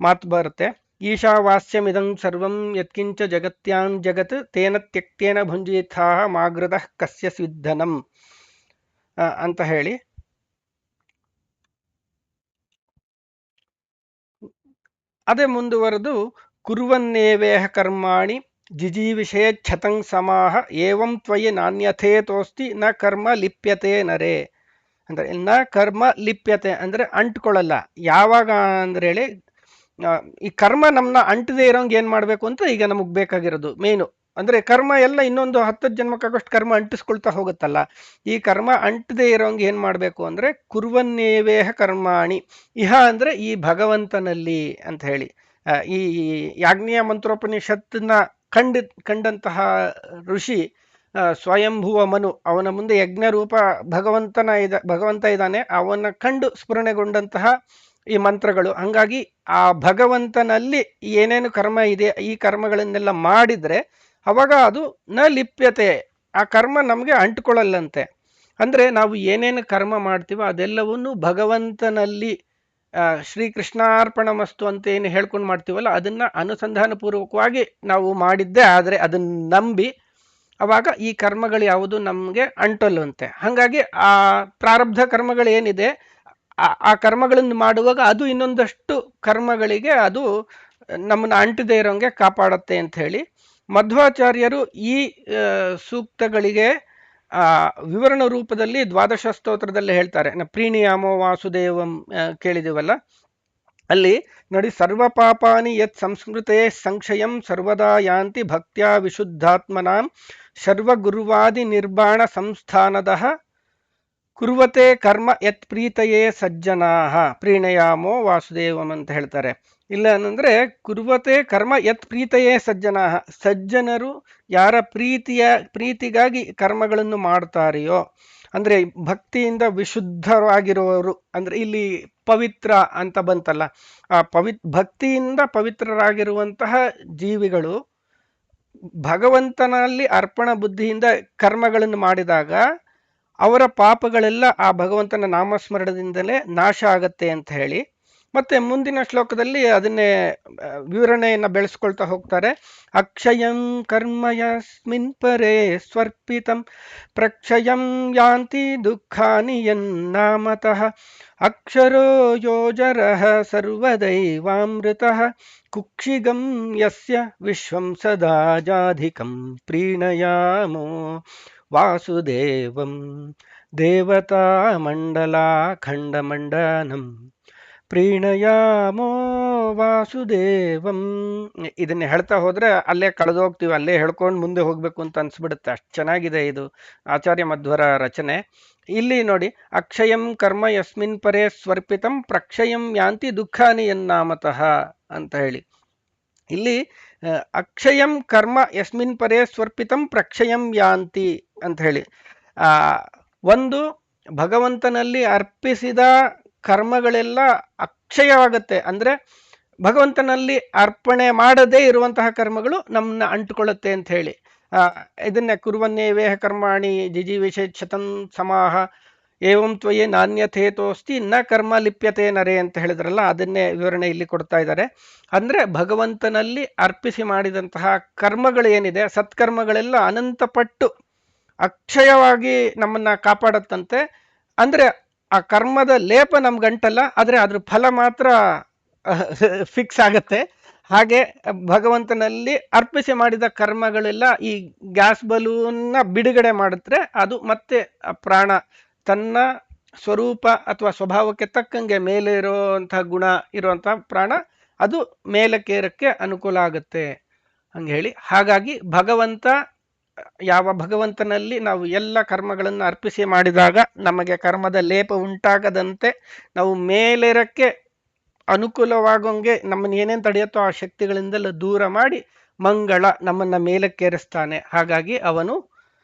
ಮಾತು ಬರುತ್ತೆ. ಈಶಾವಾಸ್ಯಮಿದಂ ಸರ್ವಂ ಯತ್ಕಿಂಚ ಜಗತ್ಯಾಂ ಜಗತ್ ತೇನ ತ್ಯಕ್ತೇನ ಭುಂಜಿಥಾ ಮಾಗೃತಃ ಕಸ್ಯ ಸಿದ್ಧನಂ ಅಂತ ಹೇಳಿ. ಅದೇ ಮುಂದುವರೆದು ಕುರ್ವನ್ನೇವೇಹ ಕರ್ಮಾಣಿ ಜಿಜೀವಿಷೇ ಛತಂ ಸಮಾಹ ಏವಂ ತ್ವಯಿ ನಾಣ್ಯಥೇತೋಸ್ತಿ ನ ಕರ್ಮ ಲಿಪ್ಯತೆ ನರೇ. ಅಂದ್ರೆ ನ ಕರ್ಮ ಲಿಪ್ಯತೆ ಅಂದ್ರೆ ಅಂಟ್ಕೊಳ್ಳಲ್ಲ. ಯಾವಾಗ ಅಂದ್ರೆ ಹೇಳಿ, ಈ ಕರ್ಮ ನಮ್ಮನ್ನ ಅಂಟದೇ ಇರೋಂಗೆ ಏನ್ ಮಾಡ್ಬೇಕು ಅಂತ ಈಗ ನಮಗ್ ಬೇಕಾಗಿರೋದು ಮೇನು. ಅಂದ್ರೆ ಕರ್ಮ ಎಲ್ಲ ಇನ್ನೊಂದು 10 ಜನ್ಮಕ್ಕಾಗಷ್ಟು ಕರ್ಮ ಅಂಟಿಸ್ಕೊಳ್ತಾ ಹೋಗುತ್ತಲ್ಲ. ಈ ಕರ್ಮ ಅಂಟದೇ ಇರೋಂಗೆ ಏನ್ ಮಾಡ್ಬೇಕು ಅಂದ್ರೆ ಕುರ್ವನ್ನೇವೇಹ ಕರ್ಮಾಣಿ. ಇಹ ಅಂದ್ರೆ ಈ ಭಗವಂತನಲ್ಲಿ ಅಂತ ಹೇಳಿ. ಈ ಯಾಜ್ಞೀಯ ಮಂತ್ರೋಪನಿಷತ್ತನ್ನ ಕಂಡಂತಹ ಋಷಿ ಸ್ವಯಂಭುವ ಮನು, ಅವನ ಮುಂದೆ ಯಜ್ಞ ರೂಪ ಭಗವಂತ ಇದ್ದಾನೆ, ಅವನ ಕಂಡು ಸ್ಫುರಣೆಗೊಂಡಂತಹ ಈ ಮಂತ್ರಗಳು. ಹಂಗಾಗಿ ಆ ಭಗವಂತನಲ್ಲಿ ಏನೇನು ಕರ್ಮ ಇದೆ ಈ ಕರ್ಮಗಳನ್ನೆಲ್ಲ ಮಾಡಿದ್ರೆ ಅವಾಗ ಅದು ನ ಲಿಪ್ಯತೆ, ಆ ಕರ್ಮ ನಮಗೆ ಅಂಟ್ಕೊಳ್ಳಲ್ಲಂತೆ. ಅಂದ್ರೆ ನಾವು ಏನೇನು ಕರ್ಮ ಮಾಡ್ತೀವೋ ಅದೆಲ್ಲವನ್ನು ಭಗವಂತನಲ್ಲಿ ಶ್ರೀಕೃಷ್ಣಾರ್ಪಣ ಮಸ್ತು ಅಂತ ಏನು ಹೇಳ್ಕೊಂಡು ಮಾಡ್ತೀವಲ್ಲ, ಅದನ್ನ ಅನುಸಂಧಾನ ಪೂರ್ವಕವಾಗಿ ನಾವು ಮಾಡಿದ್ದೆ ಆದರೆ ಅದನ್ನ ನಂಬಿ ಅವಾಗ ಈ ಕರ್ಮಗಳು ಯಾವುದು ನಮಗೆ ಅಂಟಲ್ಲಂತೆ. ಹಾಗಾಗಿ ಆ ಪ್ರಾರಬ್ಧ ಕರ್ಮಗಳು ಏನಿದೆ ಆ ಕರ್ಮಗಳನ್ನು ಮಾಡುವಾಗ ಅದು ಇನ್ನೊಂದಷ್ಟು ಕರ್ಮಗಳಿಗೆ ಅದು ನಮ್ಮನ್ನ ಅಂಟದೇ ಇರೋಂಗೆ ಕಾಪಾಡುತ್ತೆ ಅಂತ ಹೇಳಿ ಮಧ್ವಾಚಾರ್ಯರು ಈ ಸೂಕ್ತಗಳಿಗೆ ವಿವರಣ ರೂಪದಲ್ಲಿ ದ್ವಾದಶ ಸ್ತೋತ್ರದಲ್ಲಿ ಹೇಳ್ತಾರೆ. ಪ್ರೀಣಿಯಾಮೋ ವಾಸುದೇವಂ ಕೇಳಿದಿವಲ್ಲ, ಅಲ್ಲಿ ನೋಡಿ, ಸರ್ವ ಪಾಪಾನಿ ಯತ್ ಸಂಸ್ಮೃತೆ ಸಂಕ್ಷಯಂ ಸರ್ವದಾ ಯಾಂತಿ ಭಕ್ತ್ಯಾ ವಿಶುದ್ಧಾತ್ಮನಾಂ ಸರ್ವ ಗುರುವಾದಿ ನಿರ್ಬಾಣ ಸಂಸ್ಥಾನದಃ ಕುರ್ವತೆ ಕರ್ಮ ಯತ್ ಪ್ರೀತಯೇ ಸಜ್ಜನಾಹ ಪ್ರೀಣಯಾಮೋ ವಾಸುದೇವಂ ಅಂತ ಹೇಳ್ತಾರೆ. ಇಲ್ಲ ಅಂದ್ರೆ ಕುರ್ವತೆ ಕರ್ಮ ಯತ್ ಪ್ರೀತಯೇ ಸಜ್ಜನಾಹ, ಸಜ್ಜನರು ಯಾರ ಪ್ರೀತಿಗಾಗಿ ಕರ್ಮಗಳನ್ನು ಮಾಡ್ತಾರೆಯೋ, ಅಂದ್ರೆ ಭಕ್ತಿಯಿಂದ ವಿಶುದ್ಧರಾಗಿರುವವರು, ಅಂದ್ರೆ ಇಲ್ಲಿ ಪವಿತ್ರ ಅಂತ ಬಂತಲ್ಲ, ಆ ಭಕ್ತಿಯಿಂದ ಪವಿತ್ರರಾಗಿರುವಂತಹ ಜೀವಿಗಳು ಭಗವಂತನಲ್ಲಿ ಅರ್ಪಣ ಬುದ್ಧಿಯಿಂದ ಕರ್ಮಗಳನ್ನು ಮಾಡಿದಾಗ ಅವರ ಪಾಪಗಳೆಲ್ಲ ಆ ಭಗವಂತನ ನಾಮಸ್ಮರಣದಿಂದಲೇ ನಾಶ ಆಗತ್ತೆ ಅಂತ ಹೇಳಿ ಮತ್ತೆ ಮುಂದಿನ ಶ್ಲೋಕದಲ್ಲಿ ಅದನ್ನೇ ವಿವರಣೆಯನ್ನು ಬೆಳೆಸ್ಕೊಳ್ತಾ ಹೋಗ್ತಾರೆ. ಅಕ್ಷಯಂ ಕರ್ಮ ಯಸ್ಮಿನ್ ಪರೇ ಸ್ವರ್ಪಿತಂ ಪ್ರಕ್ಷಯಂ ಯಾಂತಿ ದುಃಖಾನಿ ಯನ್ನಾಮತಃ ಅಕ್ಷರೋ ಯೋಜರಃ ಸರ್ವದೈವಾಮೃತಃ ಕುಕ್ಷಿಗಂ ಯಸ್ಯ ವಿಶ್ವಂ ಸದಾ ಜಾಧಿಕಂ ಪ್ರೀಣಯಾಮೋ ವಾಸುದೇವಂ ದೇವತಾ ಮಂಡಲಾಖಂಡಮಂಡನಂ ಪ್ರೀಣಯಾಮೋ ವಾಸುದೇವಂ. ಇದನ್ನ ಹೇಳ್ತಾ ಹೋದ್ರೆ ಅಲ್ಲೇ ಕಳೆದೋಗ್ತೀವಿ, ಅಲ್ಲೇ ಹೇಳ್ಕೊಂಡು ಮುಂದೆ ಹೋಗ್ಬೇಕು ಅಂತ ಅನ್ಸ್ಬಿಡುತ್ತೆ, ಅಷ್ಟು ಚೆನ್ನಾಗಿದೆ ಇದು ಆಚಾರ್ಯ ಮಧ್ವರ ರಚನೆ. ಇಲ್ಲಿ ನೋಡಿ, ಅಕ್ಷಯಂ ಕರ್ಮ ಯಸ್ಮಿನ್ ಪರೇ ಸ್ವರ್ಪಿತಂ ಪ್ರಕ್ಷಯಂ ಯಾಂತಿ ದುಃಖಾನಿ ಯನ್ನಾಮತಃ ಅಂತ ಹೇಳಿ, ಇಲ್ಲಿ ಅಕ್ಷಯಂ ಕರ್ಮ ಯಸ್ಮಿನ್ ಪರೇ ಸ್ವರ್ಪಿತಂ ಪ್ರಕ್ಷಯಂ ಯಾಂತಿ ಅಂತ ಹೇಳಿ, ಒಂದು ಭಗವಂತನಲ್ಲಿ ಅರ್ಪಿಸಿದ ಕರ್ಮಗಳೆಲ್ಲ ಅಕ್ಷಯವಾಗುತ್ತೆ. ಅಂದ್ರೆ ಭಗವಂತನಲ್ಲಿ ಅರ್ಪಣೆ ಮಾಡದೇ ಇರುವಂತಹ ಕರ್ಮಗಳು ನಮ್ಮನ್ನ ಅಂಟುಕೊಳ್ಳುತ್ತೆ ಅಂತ ಹೇಳಿ ಇದನ್ನೇ ಕುರ್ವನ್ನೇವೇಹ ಕರ್ಮಾಣಿ ಜಿಜೀವಿಷೇಚ್ಛತಂ ಸಮಾಹ ಏವಂ ತ್ವಯೇ ನಾಣ್ಯಥೇತೋಸ್ತಿ ನ ಕರ್ಮ ಲಿಪ್ಯತೆ ನರೇ ಅಂತ ಹೇಳಿದ್ರಲ್ಲ, ಅದನ್ನೇ ವಿವರಣೆ ಇಲ್ಲಿ ಕೊಡ್ತಾ ಇದ್ದಾರೆ. ಅಂದ್ರೆ ಭಗವಂತನಲ್ಲಿ ಅರ್ಪಿಸಿ ಮಾಡಿದಂತಹ ಕರ್ಮಗಳು ಏನಿದೆ, ಸತ್ಕರ್ಮಗಳೆಲ್ಲ ಅನಂತಪಟ್ಟು ಅಕ್ಷಯವಾಗಿ ನಮ್ಮನ್ನ ಕಾಪಾಡತ್ತಂತೆ. ಅಂದ್ರೆ ಆ ಕರ್ಮದ ಲೇಪ ನಮ್ಗಂಟಲ್ಲ, ಆದ್ರೆ ಅದ್ರ ಫಲ ಮಾತ್ರ ಫಿಕ್ಸ್ ಆಗತ್ತೆ. ಹಾಗೆ ಭಗವಂತನಲ್ಲಿ ಅರ್ಪಿಸಿ ಮಾಡಿದ ಕರ್ಮಗಳೆಲ್ಲ ಈ ಗ್ಯಾಸ್ ಬಲೂನ್ನ ಬಿಡುಗಡೆ ಮಾಡಿದ್ರೆ ಅದು ಮತ್ತೆ ಪ್ರಾಣ ತನ್ನ ಸ್ವರೂಪ ಅಥವಾ ಸ್ವಭಾವಕ್ಕೆ ತಕ್ಕಂಗೆ ಮೇಲೆ ಇರುವಂತಹ ಗುಣ ಇರುವಂತಹ ಪ್ರಾಣ ಅದು ಮೇಲಕ್ಕೇರಕ್ಕೆ ಅನುಕೂಲ ಆಗುತ್ತೆ ಹಂಗೆ ಹೇಳಿ. ಹಾಗಾಗಿ ಯಾವ ಭಗವಂತನಲ್ಲಿ ನಾವು ಎಲ್ಲ ಕರ್ಮಗಳನ್ನು ಅರ್ಪಿಸಿ ಮಾಡಿದಾಗ ನಮಗೆ ಕರ್ಮದ ಲೇಪ ಉಂಟಾಗದಂತೆ ನಾವು ಮೇಲೇರಕ್ಕೆ ಅನುಕೂಲವಾಗೋಂಗೆ ನಮ್ಮನ್ನು ಏನೇನು ತಡೆಯುತ್ತೋ ಆ ಶಕ್ತಿಗಳಿಂದಲೂ ದೂರ ಮಾಡಿ ಮಂಗಳ ನಮ್ಮನ್ನ ಮೇಲಕ್ಕೇರಿಸ್ತಾನೆ. ಹಾಗಾಗಿ ಅವನು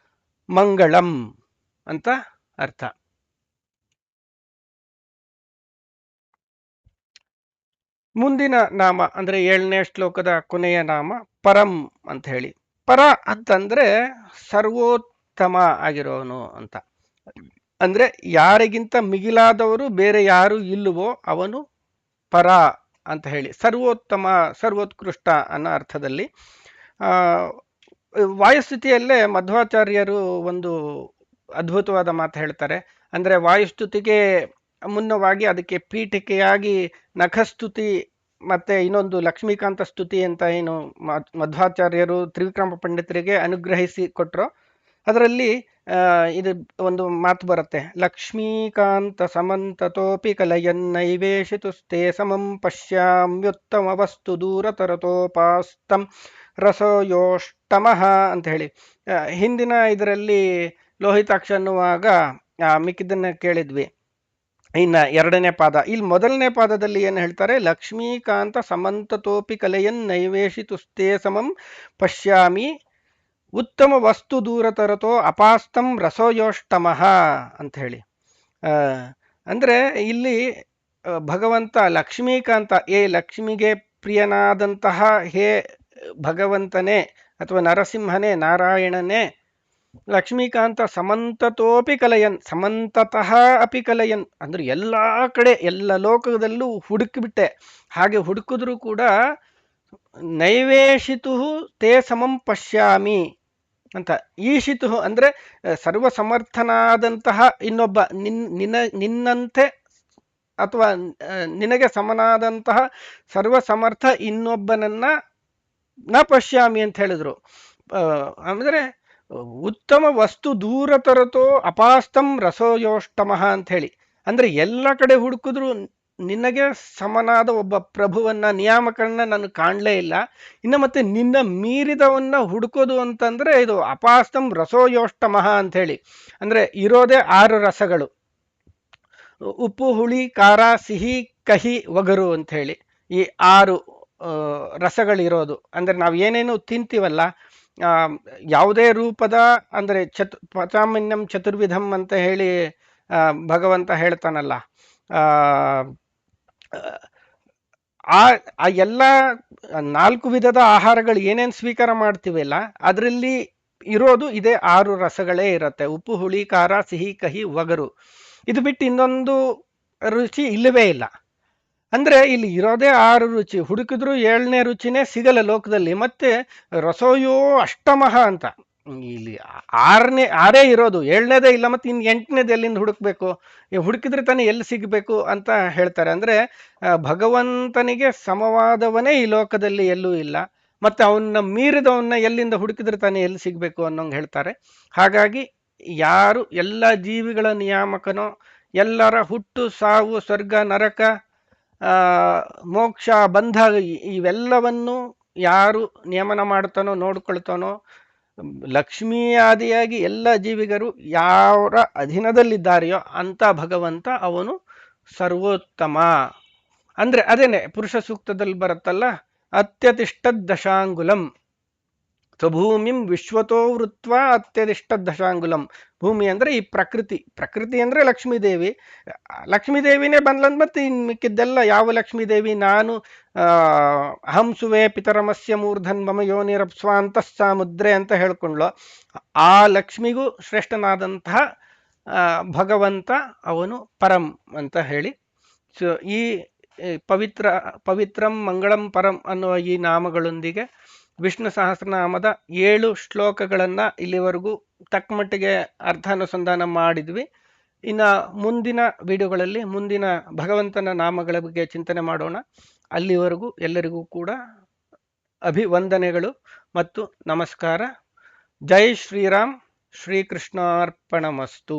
ಮಂಗಳಂ ಅಂತ ಅರ್ಥ. ಮುಂದಿನ ನಾಮ ಅಂದ್ರೆ 7ನೇ ಶ್ಲೋಕದ ಕೊನೆಯ ನಾಮ ಪರಂ ಅಂತ ಹೇಳಿ. ಪರ ಅಂತಂದ್ರೆ ಸರ್ವೋತ್ತಮ ಆಗಿರೋನು ಅಂತ. ಅಂದ್ರೆ ಯಾರಿಗಿಂತ ಮಿಗಿಲಾದವರು ಬೇರೆ ಯಾರು ಇಲ್ಲವೋ ಅವನು ಪರ ಅಂತ ಹೇಳಿ, ಸರ್ವೋತ್ತಮ ಸರ್ವೋತ್ಕೃಷ್ಟ ಅನ್ನೋ ಅರ್ಥದಲ್ಲಿ. ವಾಯುಸ್ಥಿತಿಯಲ್ಲೇ ಮಧ್ವಾಚಾರ್ಯರು ಒಂದು ಅದ್ಭುತವಾದ ಮಾತು ಹೇಳ್ತಾರೆ. ಅಂದ್ರೆ ವಾಯುಸ್ತುತಿಗೆ ಮುನ್ನವಾಗಿ ಅದಕ್ಕೆ ಪೀಠಿಕೆಯಾಗಿ ನಖಸ್ತುತಿ ಮತ್ತೆ ಇನ್ನೊಂದು ಲಕ್ಷ್ಮೀಕಾಂತ ಸ್ತುತಿ ಅಂತ ಏನು ಮಧ್ವಾಚಾರ್ಯರು ತ್ರಿವಿಕ್ರಮ ಪಂಡಿತರಿಗೆ ಅನುಗ್ರಹಿಸಿ ಕೊಟ್ರು. ಅದರಲ್ಲಿ ಇದು ಒಂದು ಮಾತು ಬರುತ್ತೆ, ಲಕ್ಷ್ಮೀಕಾಂತ ಸಮಂತತೋಪಿ ಕಲಯನ್ನೈವೇಶಿತುಸ್ತೆ ಸಮಂ ಪಶ್ಯಾಮ್ಯುತ್ತಮ ವಸ್ತು ದೂರತರತೋಪಾಸ್ತಂ ರಸೋಯೋಷ್ಟಮಃ ಅಂತ ಹೇಳಿ. ಹಿಂದಿನ ಇದರಲ್ಲಿ ಲೋಹಿತಾಕ್ಷ ಅನ್ನುವಾಗ ಮಿಕ್ಕಿದ್ದನ್ನ ಕೇಳಿದ್ವಿ. ಇನ್ನು ಎರಡನೇ ಪಾದ, ಇಲ್ಲಿ ಮೊದಲನೇ ಪಾದದಲ್ಲಿ ಏನು ಹೇಳ್ತಾರೆ, ಲಕ್ಷ್ಮೀಕಾಂತ ಸಮಂತತೋಪಿ ಕಲೆಯನ್ ನೈವೇಶಿತುಸ್ತೆ ಸಮಂ ಪಶ್ಯಾಮಿ ಉತ್ತಮ ವಸ್ತು ದೂರತರತೋ ಅಪಾಸ್ತಂ ರಸೋಯೋಷ್ಟಮಃ ಅಂತ ಹೇಳಿ. ಅಂದರೆ ಇಲ್ಲಿ ಭಗವಂತ ಲಕ್ಷ್ಮೀಕಾಂತ, ಲಕ್ಷ್ಮಿಗೆ ಪ್ರಿಯನಾದಂತಹ ಹೇ ಭಗವಂತನೇ ಅಥವಾ ನರಸಿಂಹನೇ, ನಾರಾಯಣನೇ, ಲಕ್ಷ್ಮೀಕಾಂತ ಸಮಂತತೋಪಿ ಕಲಯನ್, ಸಮಂತತಃ ಅಪಿ ಕಲಯನ್ ಅಂದ್ರೆ ಎಲ್ಲ ಕಡೆ ಎಲ್ಲ ಲೋಕದಲ್ಲೂ ಹುಡುಕಿಬಿಟ್ಟೆ. ಹಾಗೆ ಹುಡುಕಿದ್ರೂ ಕೂಡ ನೈವೇಶಿತು ತೇ ಸಮಂ ಪಶ್ಯಾಮಿ ಅಂತ. ಈಶಿತು ಅಂದ್ರೆ ಸರ್ವಸಮರ್ಥನಾದಂತಹ ಇನ್ನೊಬ್ಬ ನಿನ್ನಂತೆ ಅಥವಾ ನಿನಗೆ ಸಮನಾದಂತಹ ಸರ್ವಸಮರ್ಥ ಇನ್ನೊಬ್ಬನನ್ನ ನ ಪಶ್ಯಾಮಿ ಅಂತ ಹೇಳಿದ್ರು. ಅಂದರೆ ಉತ್ತಮ ವಸ್ತು ದೂರತರತೋ ಅಪಾಸ್ತಂ ರಸೋಯೋಷ್ಟಮಃ ಅಂತ ಹೇಳಿ. ಅಂದ್ರೆ ಎಲ್ಲ ಕಡೆ ಹುಡುಕಿದ್ರು ನಿನಗೆ ಸಮನಾದ ಒಬ್ಬ ಪ್ರಭುವನ್ನ, ನಿಯಾಮಕರನ್ನ ನಾನು ಕಾಣಲೇ ಇಲ್ಲ. ಇನ್ನು ಮತ್ತೆ ನಿನ್ನ ಮೀರಿದವನ್ನ ಹುಡುಕೋದು ಅಂತಂದ್ರೆ ಇದು ಅಪಾಸ್ತಂ ರಸೋಯೋಷ್ಟಮಃ ಅಂತ ಹೇಳಿ. ಅಂದ್ರೆ ಇರೋದೇ 6 ರಸಗಳು, ಉಪ್ಪು, ಹುಳಿ, ಖಾರ, ಸಿಹಿ, ಕಹಿ, ಒಗರು ಅಂತ ಹೇಳಿ. ಈ 6 ರಸಗಳಿರೋದು. ಅಂದ್ರೆ ನಾವು ಏನೇನು ತಿಂತೀವಲ್ಲ, ಯಾವುದೇ ರೂಪದ, ಅಂದರೆ ಪಚಾಮ್ಯಂ ಚತುರ್ವಿಧಂ ಅಂತ ಹೇಳಿ ಭಗವಂತ ಹೇಳ್ತಾನಲ್ಲ, ಆ ಎಲ್ಲ 4 ವಿಧದ ಆಹಾರಗಳು ಏನೇನು ಸ್ವೀಕಾರ ಮಾಡ್ತೀವಲ್ಲ ಅದರಲ್ಲಿ ಇರೋದು ಇದೇ 6 ರಸಗಳೇ ಇರುತ್ತೆ. ಉಪ್ಪು, ಹುಳಿ, ಖಾರ, ಸಿಹಿ, ಕಹಿ, ಒಗರು. ಇದು ಬಿಟ್ಟು ಇನ್ನೊಂದು ರುಚಿ ಇಲ್ಲವೇ ಇಲ್ಲ. ಅಂದ್ರೆ ಇಲ್ಲಿ ಇರೋದೇ 6 ರುಚಿ, ಹುಡುಕಿದ್ರು 7ನೇ ರುಚಿನೇ ಸಿಗಲ್ಲ ಲೋಕದಲ್ಲಿ. ಮತ್ತೆ ರಸೋಯೋ ಅಷ್ಟಮಃ ಅಂತ, ಇಲ್ಲಿ 6 ಇರೋದು, 7ನೇದೇ ಇಲ್ಲ. ಮತ್ತೆ ಇನ್ನು 8ನೇದು ಎಲ್ಲಿಂದ ಹುಡುಕ್ಬೇಕು? ಹುಡುಕಿದ್ರೆ ತಾನೇ ಎಲ್ಲಿ ಸಿಗಬೇಕು ಅಂತ ಹೇಳ್ತಾರೆ. ಅಂದ್ರೆ ಭಗವಂತನಿಗೆ ಸಮವಾದವನೇ ಈ ಲೋಕದಲ್ಲಿ ಎಲ್ಲೂ ಇಲ್ಲ. ಮತ್ತೆ ಅವನ್ನ ಮೀರಿದವನ್ನ ಎಲ್ಲಿಂದ ಹುಡುಕಿದ್ರೆ ತಾನೇ ಎಲ್ಲಿ ಸಿಗಬೇಕು ಅನ್ನೋಂಗೆ ಹೇಳ್ತಾರೆ. ಹಾಗಾಗಿ ಯಾರು ಎಲ್ಲ ಜೀವಿಗಳ ನಿಯಾಮಕನೋ, ಎಲ್ಲರ ಹುಟ್ಟು, ಸಾವು, ಸ್ವರ್ಗ, ನರಕ, ಮೋಕ್ಷ, ಬಂಧ ಇವೆಲ್ಲವನ್ನು ಯಾರು ನಿಯಮನ ಮಾಡ್ತಾನೋ, ನೋಡ್ಕೊಳ್ತಾನೋ, ಲಕ್ಷ್ಮೀ ಆದಿಯಾಗಿ ಎಲ್ಲ ಜೀವಿಗರು ಯಾರ ಅಧೀನದಲ್ಲಿದ್ದಾರೆಯೋ ಅಂತ ಭಗವಂತ ಅವನು ಸರ್ವೋತ್ತಮ. ಅಂದ್ರೆ ಅದೇನೆ ಪುರುಷ ಸೂಕ್ತದಲ್ಲಿ ಬರುತ್ತಲ್ಲ, ಅತ್ಯತಿಷ್ಠ ದಶಾಂಗುಲಂ ಸ್ವಭೂಮಿಂ ವಿಶ್ವತೋ ವೃತ್ವ ಅತ್ಯತಿಷ್ಠ ದಶಾಂಗುಲಂ. ಭೂಮಿ ಅಂದ್ರೆ ಈ ಪ್ರಕೃತಿ, ಪ್ರಕೃತಿ ಅಂದ್ರೆ ಲಕ್ಷ್ಮೀದೇವಿ. ಲಕ್ಷ್ಮೀದೇವಿನೇ ಬಂದ್ಲಂದ್ ಮತ್ತೆ ಇನ್ ಮಿಕ್ಕಿದ್ದೆಲ್ಲ ಯಾವ ಲಕ್ಷ್ಮೀದೇವಿ? ನಾನು ಹಂಸುವೆ ಪಿತರಮಸ್ಯ ಮೂರ್ಧನ್ ಮಮ ಯೋನಿರಪ್ಸ್ವಾಂತಃ ಮುದ್ರೆ ಅಂತ ಹೇಳ್ಕೊಂಡ್ಲು. ಆ ಲಕ್ಷ್ಮಿಗೂ ಶ್ರೇಷ್ಠನಾದಂತಹ ಭಗವಂತ ಅವನು ಪರಂ ಅಂತ ಹೇಳಿ. ಸೊ ಈ ಪವಿತ್ರಂ ಮಂಗಳಂ ಪರಂ ಅನ್ನುವ ಈ ನಾಮಗಳೊಂದಿಗೆ ವಿಷ್ಣು ಸಹಸ್ರನಾಮದ 7 ಶ್ಲೋಕಗಳನ್ನು ಇಲ್ಲಿವರೆಗೂ ತಕ್ಕಮಟ್ಟಿಗೆ ಅರ್ಥಾನುಸಂಧಾನ ಮಾಡಿದ್ವಿ. ಇನ್ನು ಮುಂದಿನ ವಿಡಿಯೋಗಳಲ್ಲಿ ಮುಂದಿನ ಭಗವಂತನ ನಾಮಗಳ ಬಗ್ಗೆ ಚಿಂತನೆ ಮಾಡೋಣ. ಅಲ್ಲಿವರೆಗೂ ಎಲ್ಲರಿಗೂ ಕೂಡ ಅಭಿವಂದನೆಗಳು ಮತ್ತು ನಮಸ್ಕಾರ. ಜೈ ಶ್ರೀರಾಮ್. ಶ್ರೀಕೃಷ್ಣಾರ್ಪಣಮಸ್ತು.